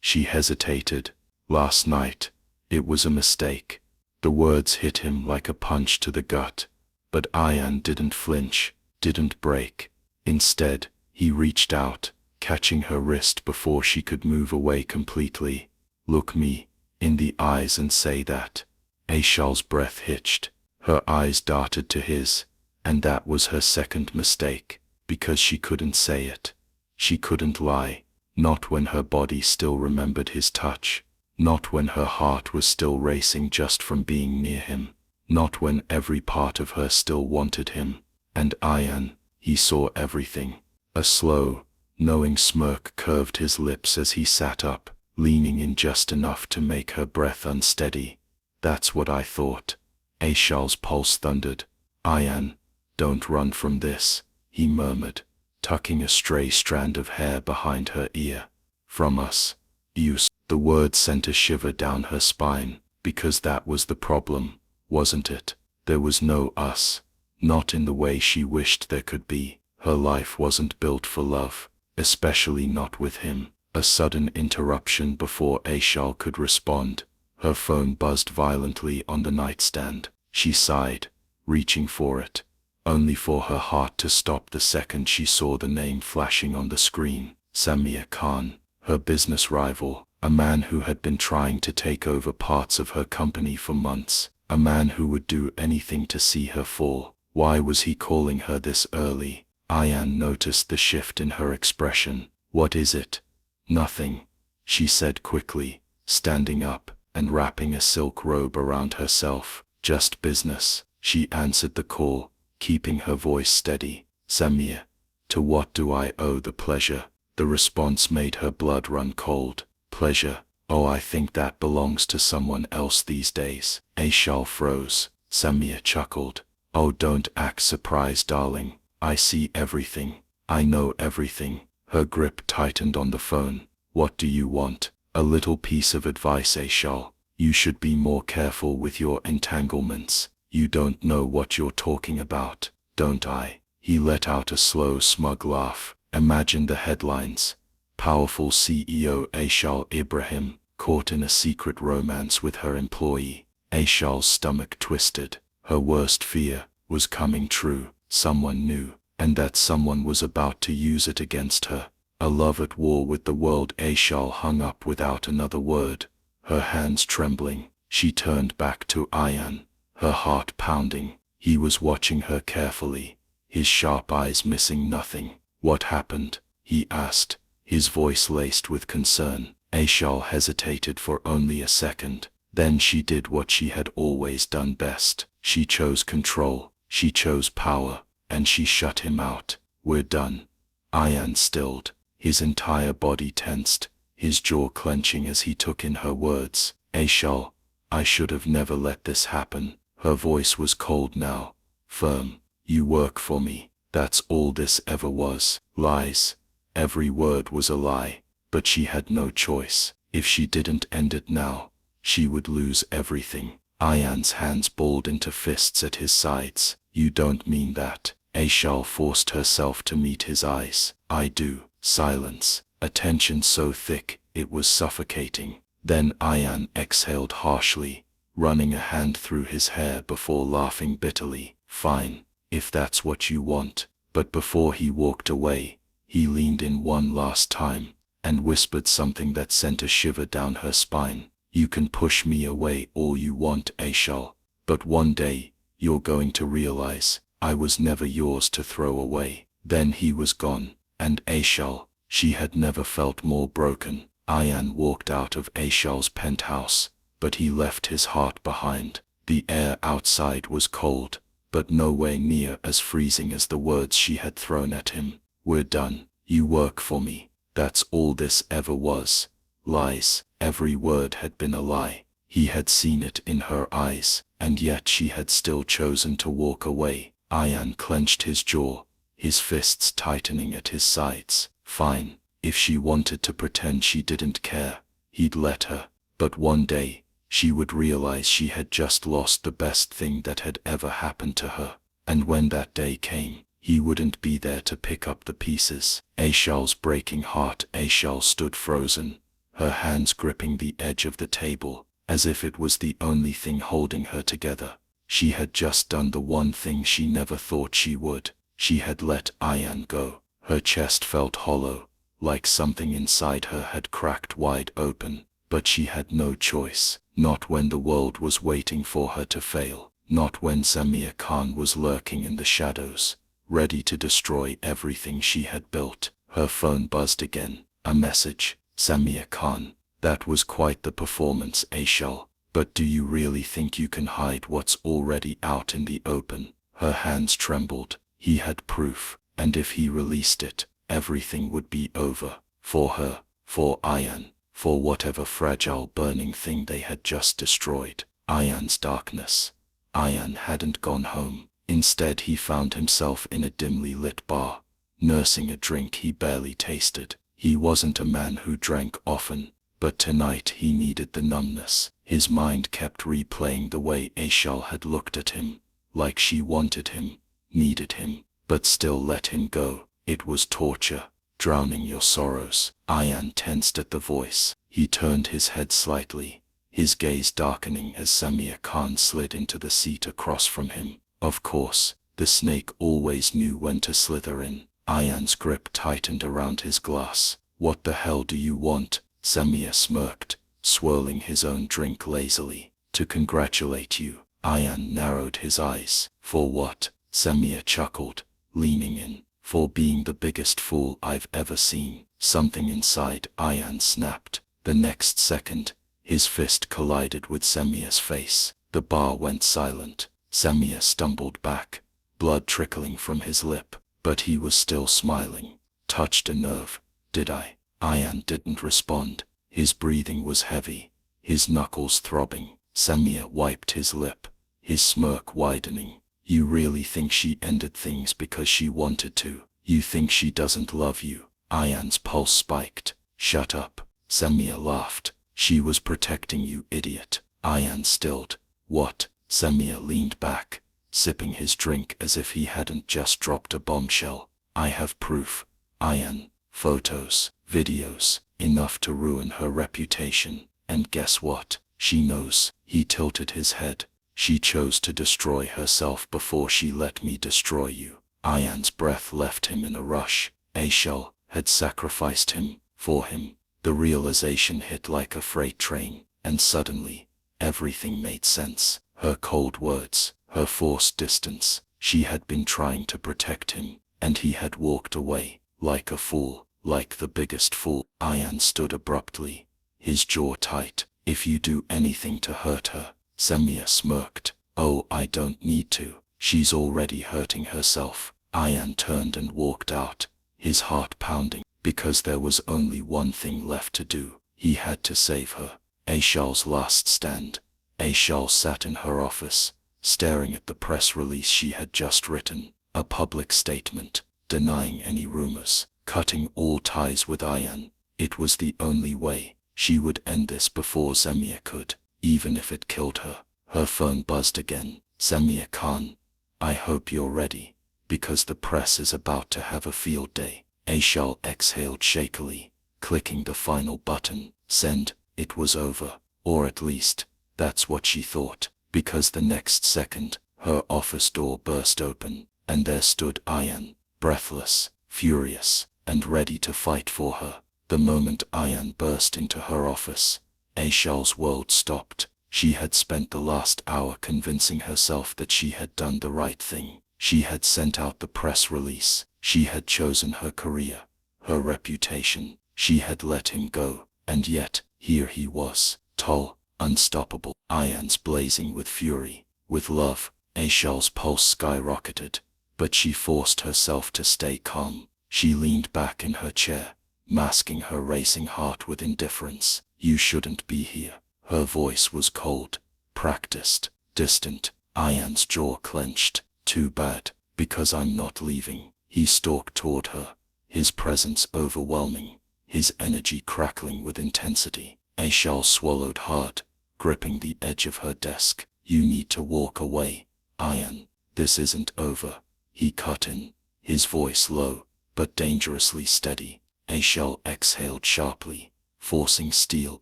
She hesitated. Last night, it was a mistake. The words hit him like a punch to the gut. But Ayan didn't flinch, didn't break. Instead, he reached out, catching her wrist before she could move away completely. Look me in the eyes and say that. Aishal's breath hitched. Her eyes darted to his, and that was her second mistake, because she couldn't say it. She couldn't lie, not when her body still remembered his touch, not when her heart was still racing just from being near him, not when every part of her still wanted him. And Ayan, he saw everything. A slow, knowing smirk curved his lips as he sat up, leaning in just enough to make her breath unsteady. That's what I thought. Aishal's pulse thundered. Ayan, don't run from this, he murmured, tucking a stray strand of hair behind her ear. From us. The word sent a shiver down her spine, because that was the problem, wasn't it? There was no us, not in the way she wished there could be. Her life wasn't built for love, especially not with him. A sudden interruption before Aishal could respond. Her phone buzzed violently on the nightstand. She sighed, reaching for it, only for her heart to stop the second she saw the name flashing on the screen. Samir Khan, her business rival, a man who had been trying to take over parts of her company for months, a man who would do anything to see her fall. Why was he calling her this early? Ayan noticed the shift in her expression. What is it? Nothing, she said quickly, standing up and wrapping a silk robe around herself. Just business. She answered the call, keeping her voice steady. Samir, to what do I owe the pleasure? The response made her blood run cold. Pleasure? Oh, I think that belongs to someone else these days. Aishal froze. Samir chuckled. Oh, don't act surprised, darling. I see everything. I know everything. Her grip tightened on the phone. What do you want? A little piece of advice, Aishal. You should be more careful with your entanglements. You don't know what you're talking about, don't I? He let out a slow, smug laugh. Imagine the headlines. Powerful CEO Aishal Ibrahim caught in a secret romance with her employee. Aishal's stomach twisted. Her worst fear was coming true. Someone knew, and that someone was about to use it against her. A love at war with the world. Aishal hung up without another word. Her hands trembling, she turned back to Ayan, her heart pounding. He was watching her carefully, his sharp eyes missing nothing. What happened? He asked, his voice laced with concern. Aishal hesitated for only a second. Then she did what she had always done best. She chose control, she chose power, and she shut him out. We're done. Ayan stilled, his entire body tensed, his jaw clenching as he took in her words. Aishal, I should have never let this happen. Her voice was cold now, firm. You work for me. That's all this ever was. Lies. Every word was a lie. But she had no choice. If she didn't end it now, she would lose everything. Ayan's hands balled into fists at his sides. You don't mean that. Aishal forced herself to meet his eyes. I do. Silence. A tension so thick, it was suffocating. Then Ayan exhaled harshly, running a hand through his hair before laughing bitterly. Fine, if that's what you want. But before he walked away, he leaned in one last time, and whispered something that sent a shiver down her spine. You can push me away all you want, Aishal, but one day, you're going to realize, I was never yours to throw away. Then he was gone, and Aishal, she had never felt more broken. Ayan walked out of Aishal's penthouse, but he left his heart behind. The air outside was cold, but nowhere near as freezing as the words she had thrown at him. We're done. You work for me. That's all this ever was. Lies. Every word had been a lie. He had seen it in her eyes, and yet she had still chosen to walk away. Ayan clenched his jaw, his fists tightening at his sides. Fine. If she wanted to pretend she didn't care, he'd let her. But one day, she would realize she had just lost the best thing that had ever happened to her. And when that day came, he wouldn't be there to pick up the pieces. Aishal's breaking heart. Aishal stood frozen, her hands gripping the edge of the table, as if it was the only thing holding her together. She had just done the one thing she never thought she would. She had let Ayan go. Her chest felt hollow, like something inside her had cracked wide open. But she had no choice. Not when the world was waiting for her to fail. Not when Samir Khan was lurking in the shadows, ready to destroy everything she had built. Her phone buzzed again. A message. Samir Khan. That was quite the performance, Aishal. But do you really think you can hide what's already out in the open? Her hands trembled. He had proof, and if he released it, everything would be over. For her, for Ayan, for whatever fragile burning thing they had just destroyed. Ayan's darkness. Ayan hadn't gone home. Instead he found himself in a dimly lit bar, nursing a drink he barely tasted. He wasn't a man who drank often, but tonight he needed the numbness. His mind kept replaying the way Aishal had looked at him, like she wanted him, needed him, but still let him go. It was torture. Drowning your sorrows. Ayan tensed at the voice. He turned his head slightly, his gaze darkening as Samir Khan slid into the seat across from him. Of course, the snake always knew when to slither in. Ayan's grip tightened around his glass. What the hell do you want? Samir smirked, swirling his own drink lazily. To congratulate you. Ayan narrowed his eyes. For what? Samir chuckled, leaning in. For being the biggest fool I've ever seen. Something inside Ayan snapped. The next second, his fist collided with Samir's face. The bar went silent. Samir stumbled back, blood trickling from his lip, but he was still smiling. Touched a nerve, did I? Ayan didn't respond. His breathing was heavy, his knuckles throbbing. Samir wiped his lip, his smirk widening. You really think she ended things because she wanted to? You think she doesn't love you? Ayan's pulse spiked. Shut up. Samir laughed. She was protecting you, idiot. Ayan stilled. What? Samir leaned back, sipping his drink as if he hadn't just dropped a bombshell. I have proof. Ayan, photos, videos, enough to ruin her reputation. And guess what? She knows. He tilted his head. She chose to destroy herself before she let me destroy you. Ayan's breath left him in a rush. Aishal had sacrificed him, for him. The realization hit like a freight train, and suddenly, everything made sense. Her cold words, her forced distance. She had been trying to protect him, and he had walked away, like a fool, like the biggest fool. Ayan stood abruptly, his jaw tight. If you do anything to hurt her, Samir smirked. Oh, I don't need to. She's already hurting herself. Ayan turned and walked out, his heart pounding, because there was only one thing left to do. He had to save her. Aishal's last stand. Aishal sat in her office, staring at the press release she had just written. A public statement, denying any rumors, cutting all ties with Ayan. It was the only way. She would end this before Samir could, even if it killed her. Her phone buzzed again. Samir Khan, I hope you're ready, because the press is about to have a field day. Aishal exhaled shakily, clicking the final button. Send. It was over, or at least, that's what she thought, because the next second, her office door burst open, and there stood Ayan, breathless, furious, and ready to fight for her. The moment Ayan burst into her office, Aishal's world stopped. She had spent the last hour convincing herself that she had done the right thing. She had sent out the press release. She had chosen her career, her reputation. She had let him go, and yet, here he was, tall, unstoppable. Ayan's blazing with fury, with love. Aishal's pulse skyrocketed, but she forced herself to stay calm. She leaned back in her chair, masking her racing heart with indifference. You shouldn't be here. Her voice was cold, practiced, distant. Ayan's jaw clenched. Too bad, because I'm not leaving. He stalked toward her, his presence overwhelming, his energy crackling with intensity. Aishal swallowed hard, gripping the edge of her desk. You need to walk away, Ayan. This isn't over. He cut in, his voice low, but dangerously steady. Aishal exhaled sharply, forcing steel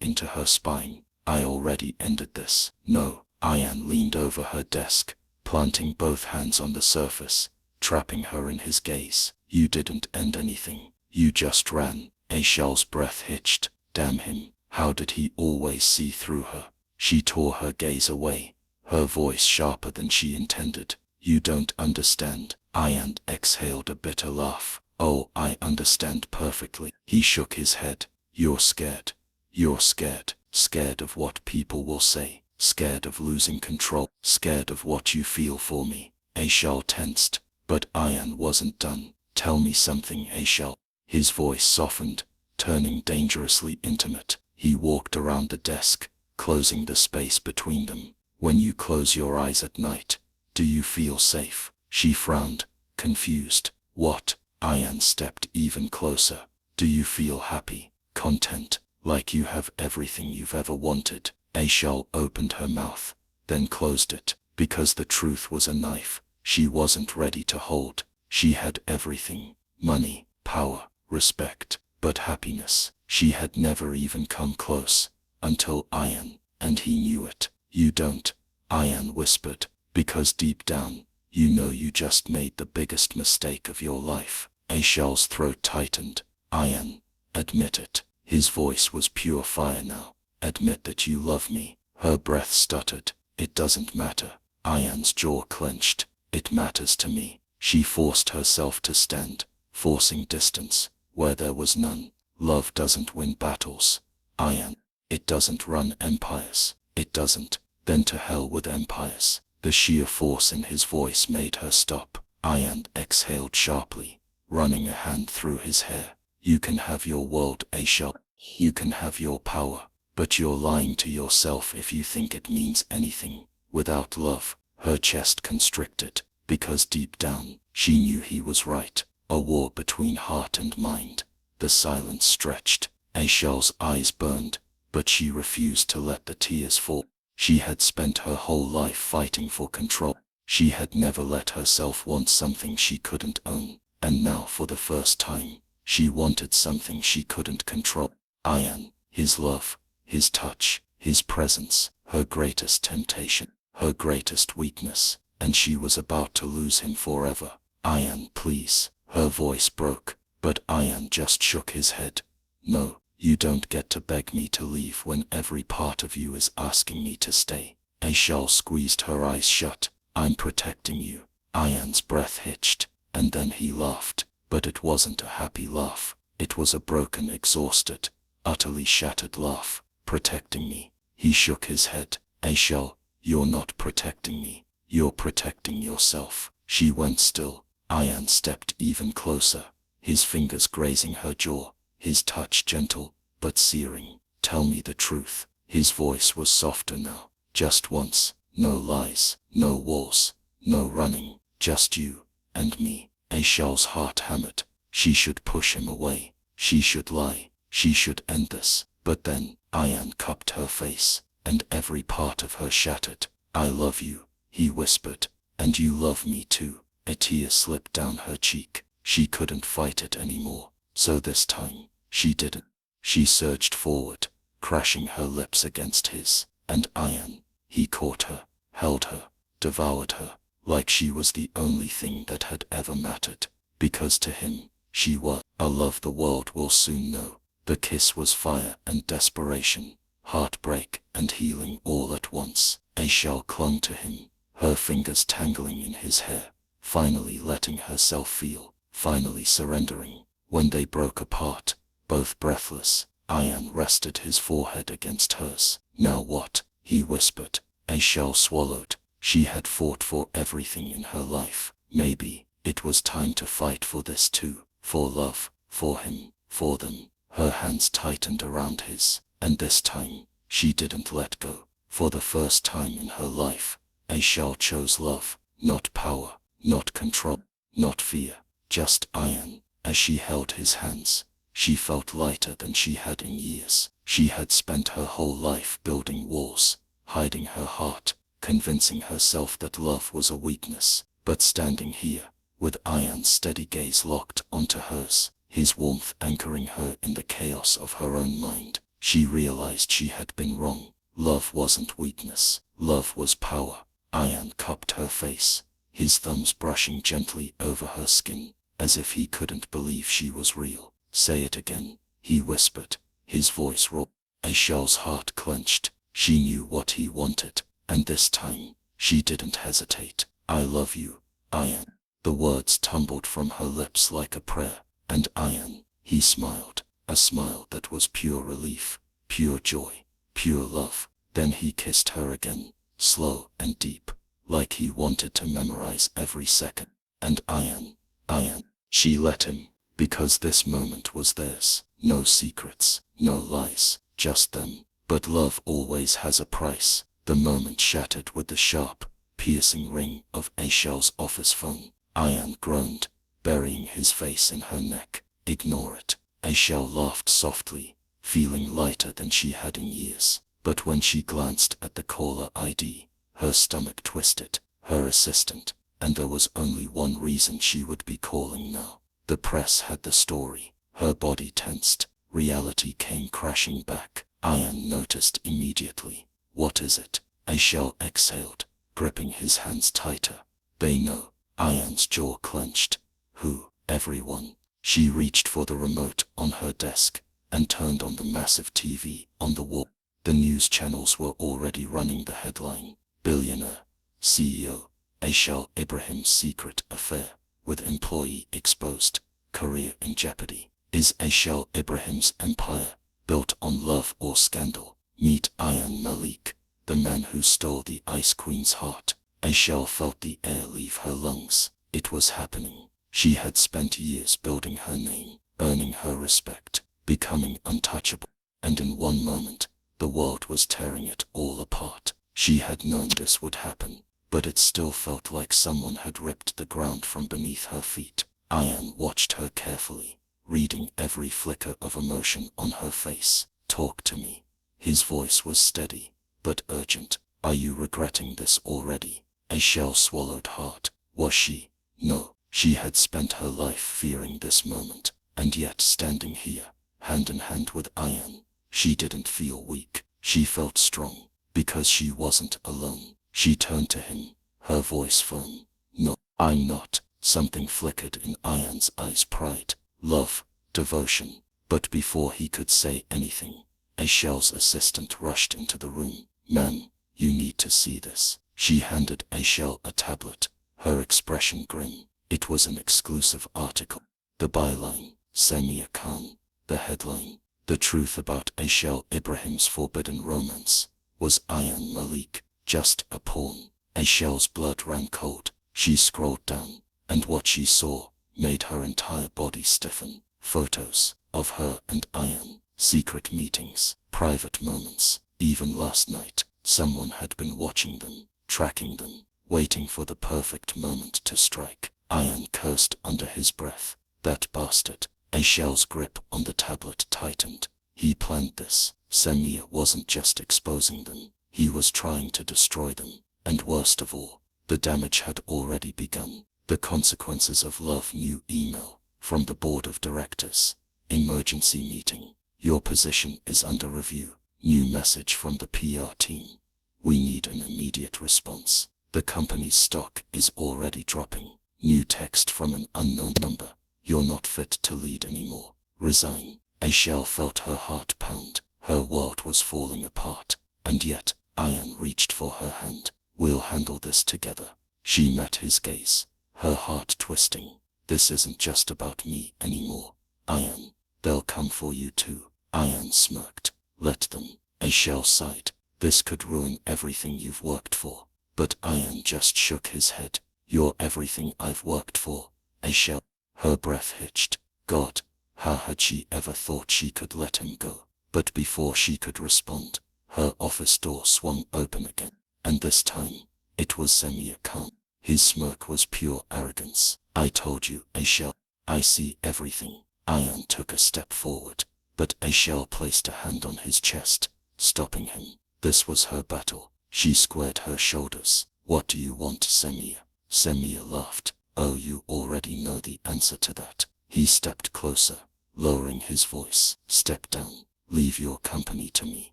into her spine. I already ended this. No. Ayan leaned over her desk, planting both hands on the surface, trapping her in his gaze. You didn't end anything. You just ran. Aishal's breath hitched. Damn him. How did he always see through her? She tore her gaze away, her voice sharper than she intended. You don't understand. Ayan exhaled a bitter laugh. Oh, I understand perfectly. He shook his head. You're scared. You're scared. Scared of what people will say. Scared of losing control. Scared of what you feel for me. Aishal tensed, but Ayan wasn't done. Tell me something, Aishal. His voice softened, turning dangerously intimate. He walked around the desk, closing the space between them. When you close your eyes at night, do you feel safe? She frowned, confused. What? Ayan stepped even closer. Do you feel happy, content, like you have everything you've ever wanted? Aishal opened her mouth, then closed it, because the truth was a knife she wasn't ready to hold. She had everything, money, power, respect, but happiness, she had never even come close, until Ayan, and he knew it. You don't, Ayan whispered, because deep down, you know you just made the biggest mistake of your life. Aishal's throat tightened. Ayan, admit it. His voice was pure fire now. Admit that you love me. Her breath stuttered. It doesn't matter. Ayan's jaw clenched. It matters to me. She forced herself to stand, forcing distance, where there was none. Love doesn't win battles, Ayan. It doesn't run empires. It doesn't. Then to hell with empires. The sheer force in his voice made her stop. Ayan exhaled sharply, running a hand through his hair. You can have your world, Aishal. You can have your power, but you're lying to yourself if you think it means anything. Without love, her chest constricted, because deep down, she knew he was right. A war between heart and mind. The silence stretched. Aishal's eyes burned, but she refused to let the tears fall. She had spent her whole life fighting for control. She had never let herself want something she couldn't own, and now for the first time, she wanted something she couldn't control. Ayan, his love, his touch, his presence, her greatest temptation, her greatest weakness, and she was about to lose him forever. Ayan, please. Her voice broke, but Ayan just shook his head. No, you don't get to beg me to leave when every part of you is asking me to stay. Aishal squeezed her eyes shut. I'm protecting you. Ayan's breath hitched, and then he laughed, but it wasn't a happy laugh. It was a broken, exhausted, utterly shattered laugh. Protecting me. He shook his head. Aishal, you're not protecting me. You're protecting yourself. She went still. Ayan stepped even closer, his fingers grazing her jaw, his touch gentle, but searing. Tell me the truth. His voice was softer now. Just once. No lies, no walls, no running, just you and me. Aishal's heart hammered. She should push him away. She should lie. She should end this. But then, Ayan cupped her face, and every part of her shattered. I love you, he whispered, and you love me too. A tear slipped down her cheek. She couldn't fight it anymore, so this time, she didn't. She surged forward, crashing her lips against his, and Ayan, he caught her, held her, devoured her, like she was the only thing that had ever mattered, because to him, she was a love the world will soon know. The kiss was fire and desperation, heartbreak and healing all at once. Aishal clung to him, her fingers tangling in his hair, finally letting herself feel, finally surrendering. When they broke apart, both breathless, Ayan rested his forehead against hers. Now what? He whispered. Aishal swallowed. She had fought for everything in her life. Maybe it was time to fight for this too. For love, for him, for them. Her hands tightened around his, and this time, she didn't let go. For the first time in her life, Aishal chose love, not power, not control, not fear, just Ayan. As she held his hands, she felt lighter than she had in years. She had spent her whole life building walls, hiding her heart, convincing herself that love was a weakness. But standing here, with Ayan's steady gaze locked onto hers, his warmth anchoring her in the chaos of her own mind, she realized she had been wrong. Love wasn't weakness. Love was power. Ayan cupped her face, his thumbs brushing gently over her skin, as if he couldn't believe she was real. Say it again, he whispered, his voice raw. Aishal's heart clenched. She knew what he wanted, and this time, she didn't hesitate. I love you, Ayan. The words tumbled from her lips like a prayer, and Ayan, he smiled, a smile that was pure relief, pure joy, pure love. Then he kissed her again, slow and deep, like he wanted to memorize every second. And Ayan, she let him, because this moment was theirs. No secrets, no lies, just them. But love always has a price. The moment shattered with the sharp, piercing ring of Aishal's office phone. Ayan groaned, burying his face in her neck. Ignore it. Aishal laughed softly, feeling lighter than she had in years. But when she glanced at the caller ID, her stomach twisted. Her assistant, and there was only one reason she would be calling now. The press had the story. Her body tensed. Reality came crashing back. Ayan noticed immediately. What is it? Aishal exhaled, gripping his hands tighter. They know. Ayan's jaw clenched. Who? Everyone. She reached for the remote on her desk, and turned on the massive TV on the wall. The news channels were already running the headline. Billionaire, CEO, Aishal Ibrahim's secret affair, with employee exposed, career in jeopardy. Is Aishal Ibrahim's empire built on love or scandal? Meet Ayan Malik, the man who stole the Ice Queen's heart. Aishel felt the air leave her lungs. It was happening. She had spent years building her name, earning her respect, becoming untouchable. And in one moment, the world was tearing it all apart. She had known this would happen, but it still felt like someone had ripped the ground from beneath her feet. Ian watched her carefully, reading every flicker of emotion on her face. "Talk to me." His voice was steady, but urgent. "Are you regretting this already?" Aishel swallowed hard. Was she? No. She had spent her life fearing this moment, and yet standing here, hand in hand with Ian, she didn't feel weak. She felt strong, because she wasn't alone. She turned to him, her voice firm. "No, I'm not." Something flickered in Ian's eyes: pride, love, devotion. But before he could say anything, Aishel's assistant rushed into the room. "Man, you need to see this." She handed Aishel a tablet, her expression grim. It was an exclusive article. The byline, Samia Khan. The headline, "The Truth About Aishel Ibrahim's Forbidden Romance." Was Ayan Malik just a pawn? Aishel's blood ran cold. She scrolled down, and what she saw made her entire body stiffen. Photos of her and Ayan, secret meetings, private moments. Even last night, someone had been watching them, tracking them, waiting for the perfect moment to strike. Ayan cursed under his breath. That bastard. Aishel's grip on the tablet tightened. He planned this. Samia wasn't just exposing them, he was trying to destroy them. And worst of all, the damage had already begun. The consequences of love. New email from the board of directors. Emergency meeting. Your position is under review. New message from the PR team. We need an immediate response. The company's stock is already dropping. New text from an unknown number. You're not fit to lead anymore. Resign. Aishel felt her heart pound. Her world was falling apart. And yet, Ayan reached for her hand. "We'll handle this together." She met his gaze, her heart twisting. "This isn't just about me anymore, Ayan. They'll come for you too." Ayan smirked. "Let them." Aishel sighed. "This could ruin everything you've worked for." But Ayan just shook his head. "You're everything I've worked for, Aishel." Her breath hitched. God, how had she ever thought she could let him go? But before she could respond, her office door swung open again. And this time, it was Samir Khan. His smirk was pure arrogance. "I told you, Aishel. I see everything." Ayan took a step forward, but Aishel placed a hand on his chest, stopping him. This was her battle. She squared her shoulders. "What do you want, Samir?" Samir laughed. "Oh, you already know the answer to that." He stepped closer, lowering his voice. "Step down. Leave your company to me."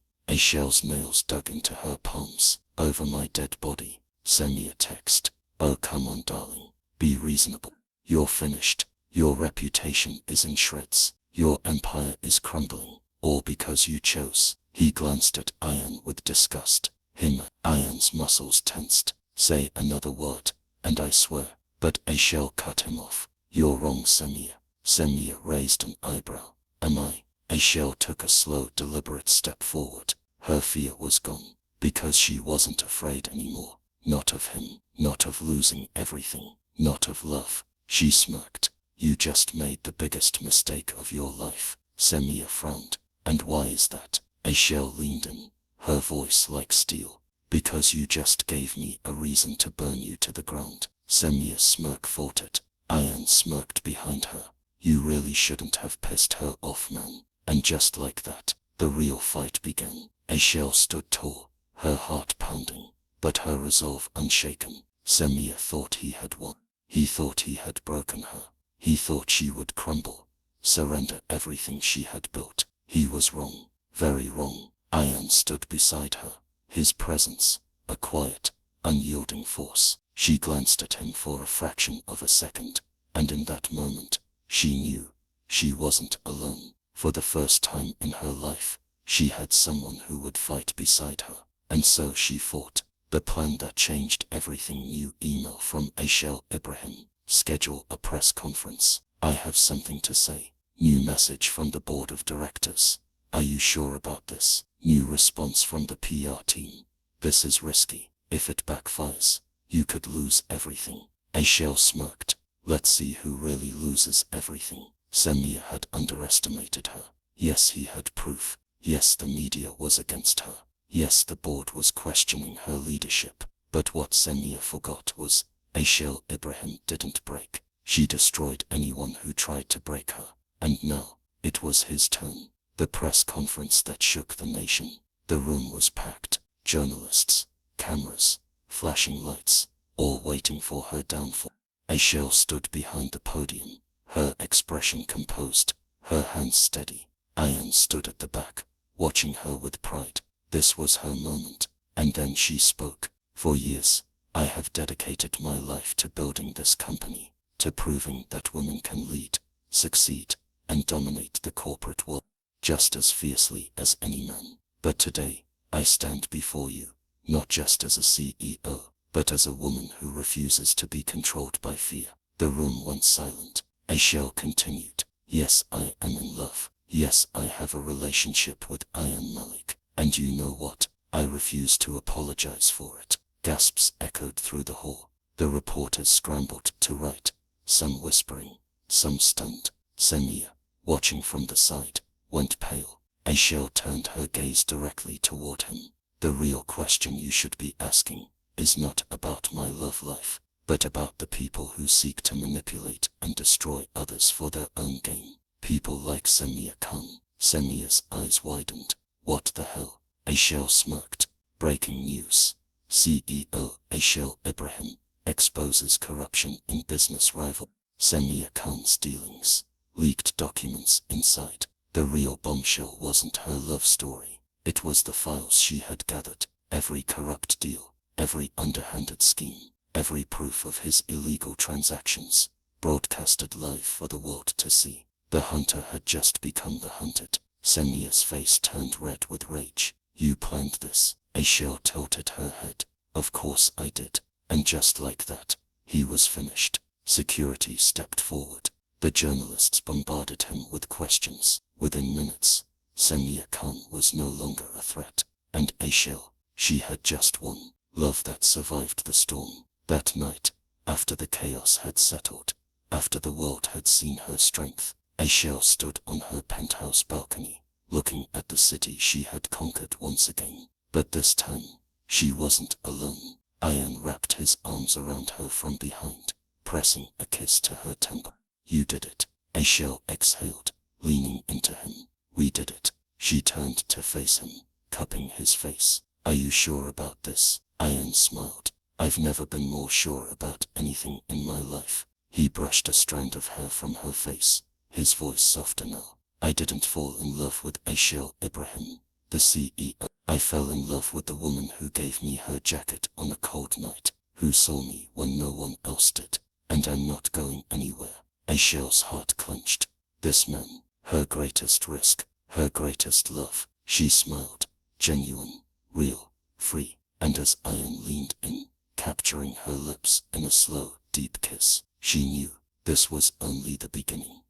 Aishel's nails dug into her palms. "Over my dead body." Samir texted. "Oh, come on, darling. Be reasonable. You're finished. Your reputation is in shreds. Your empire is crumbling. All because you chose." He glanced at Ayan with disgust. Ayan's muscles tensed. "Say another word, and I swear." But Aishel cut him off. "You're wrong, Samir." Samir raised an eyebrow. "Am I?" Aishel took a slow, deliberate step forward. Her fear was gone, because she wasn't afraid anymore. Not of him, not of losing everything, not of love. She smirked. "You just made the biggest mistake of your life." Samir frowned. "And why is that?" Aishel leaned in, her voice like steel. "Because you just gave me a reason to burn you to the ground." Samir's smirk faltered. Ayan smirked behind her. "You really shouldn't have pissed her off, man." And just like that, the real fight began. Aishel stood tall, her heart pounding, but her resolve unshaken. Samir thought he had won. He thought he had broken her. He thought she would crumble, surrender everything she had built. He was wrong, very wrong. Ayan stood beside her, his presence, a quiet, unyielding force. She glanced at him for a fraction of a second, and in that moment, she knew she wasn't alone. For the first time in her life, she had someone who would fight beside her. And so she fought. The plan that changed everything. New email from Aishel Ibrahim. Schedule a press conference. I have something to say. New message from the board of directors. Are you sure about this? New response from the PR team. This is risky. If it backfires, You could lose everything. Ashel smirked. Let's see who really loses everything. Samia had underestimated her. Yes, he had proof. Yes, the media was against her. Yes, the board was questioning her leadership. But what Samia forgot was, Ashel Ibrahim didn't break. She destroyed anyone who tried to break her. And now, it was his turn. The press conference that shook the nation. The room was packed. Journalists, cameras, flashing lights, all waiting for her downfall. Ashel stood behind the podium, her expression composed, her hands steady. Ayan stood at the back, watching her with pride. This was her moment. And then she spoke. For years, I have dedicated my life to building this company, to proving that women can lead, succeed, and dominate the corporate world just as fiercely as any man. But today, I stand before you, not just as a CEO, but as a woman who refuses to be controlled by fear. The room went silent. Ashel continued. Yes, I am in love. Yes, I have a relationship with Ayan Malik. And you know what? I refuse to apologize for it. Gasps echoed through the hall. The reporters scrambled to write, some whispering, some stunned. Samia, watching from the side, went pale. Ashel turned her gaze directly toward him. The real question you should be asking is not about my love life, but about the people who seek to manipulate and destroy others for their own gain. People like Samia Khan. Samia's eyes widened. What the hell? Ashel smirked. Breaking news. CEO Ashel Ibrahim exposes corruption in business rival Samia Khan's dealings. Leaked documents inside. The real bombshell wasn't her love story. It was the files she had gathered. Every corrupt deal, every underhanded scheme, every proof of his illegal transactions, broadcasted live for the world to see. The hunter had just become the hunted. Samia's face turned red with rage. You planned this. Ashel tilted her head. Of course I did. And just like that, he was finished. Security stepped forward. The journalists bombarded him with questions. Within minutes, Samia Khan was no longer a threat. And Ashel, she had just won. Love that survived the storm. That night, after the chaos had settled, after the world had seen her strength, Ashel stood on her penthouse balcony, looking at the city she had conquered once again. But this time, she wasn't alone. Ayan wrapped his arms around her from behind, pressing a kiss to her temple. You did it. Ashel exhaled, leaning into him. We did it. She turned to face him, cupping his face. Are you sure about this? Ayan smiled. I've never been more sure about anything in my life. He brushed a strand of hair from her face, his voice softer now. I didn't fall in love with Ashel Ibrahim, the CEO. I fell in love with the woman who gave me her jacket on a cold night, who saw me when no one else did. And I'm not going anywhere. Ashel's heart clenched. This man, her greatest risk, her greatest love. She smiled, genuine, real, free. And as Ayan leaned in, capturing her lips in a slow, deep kiss, she knew this was only the beginning.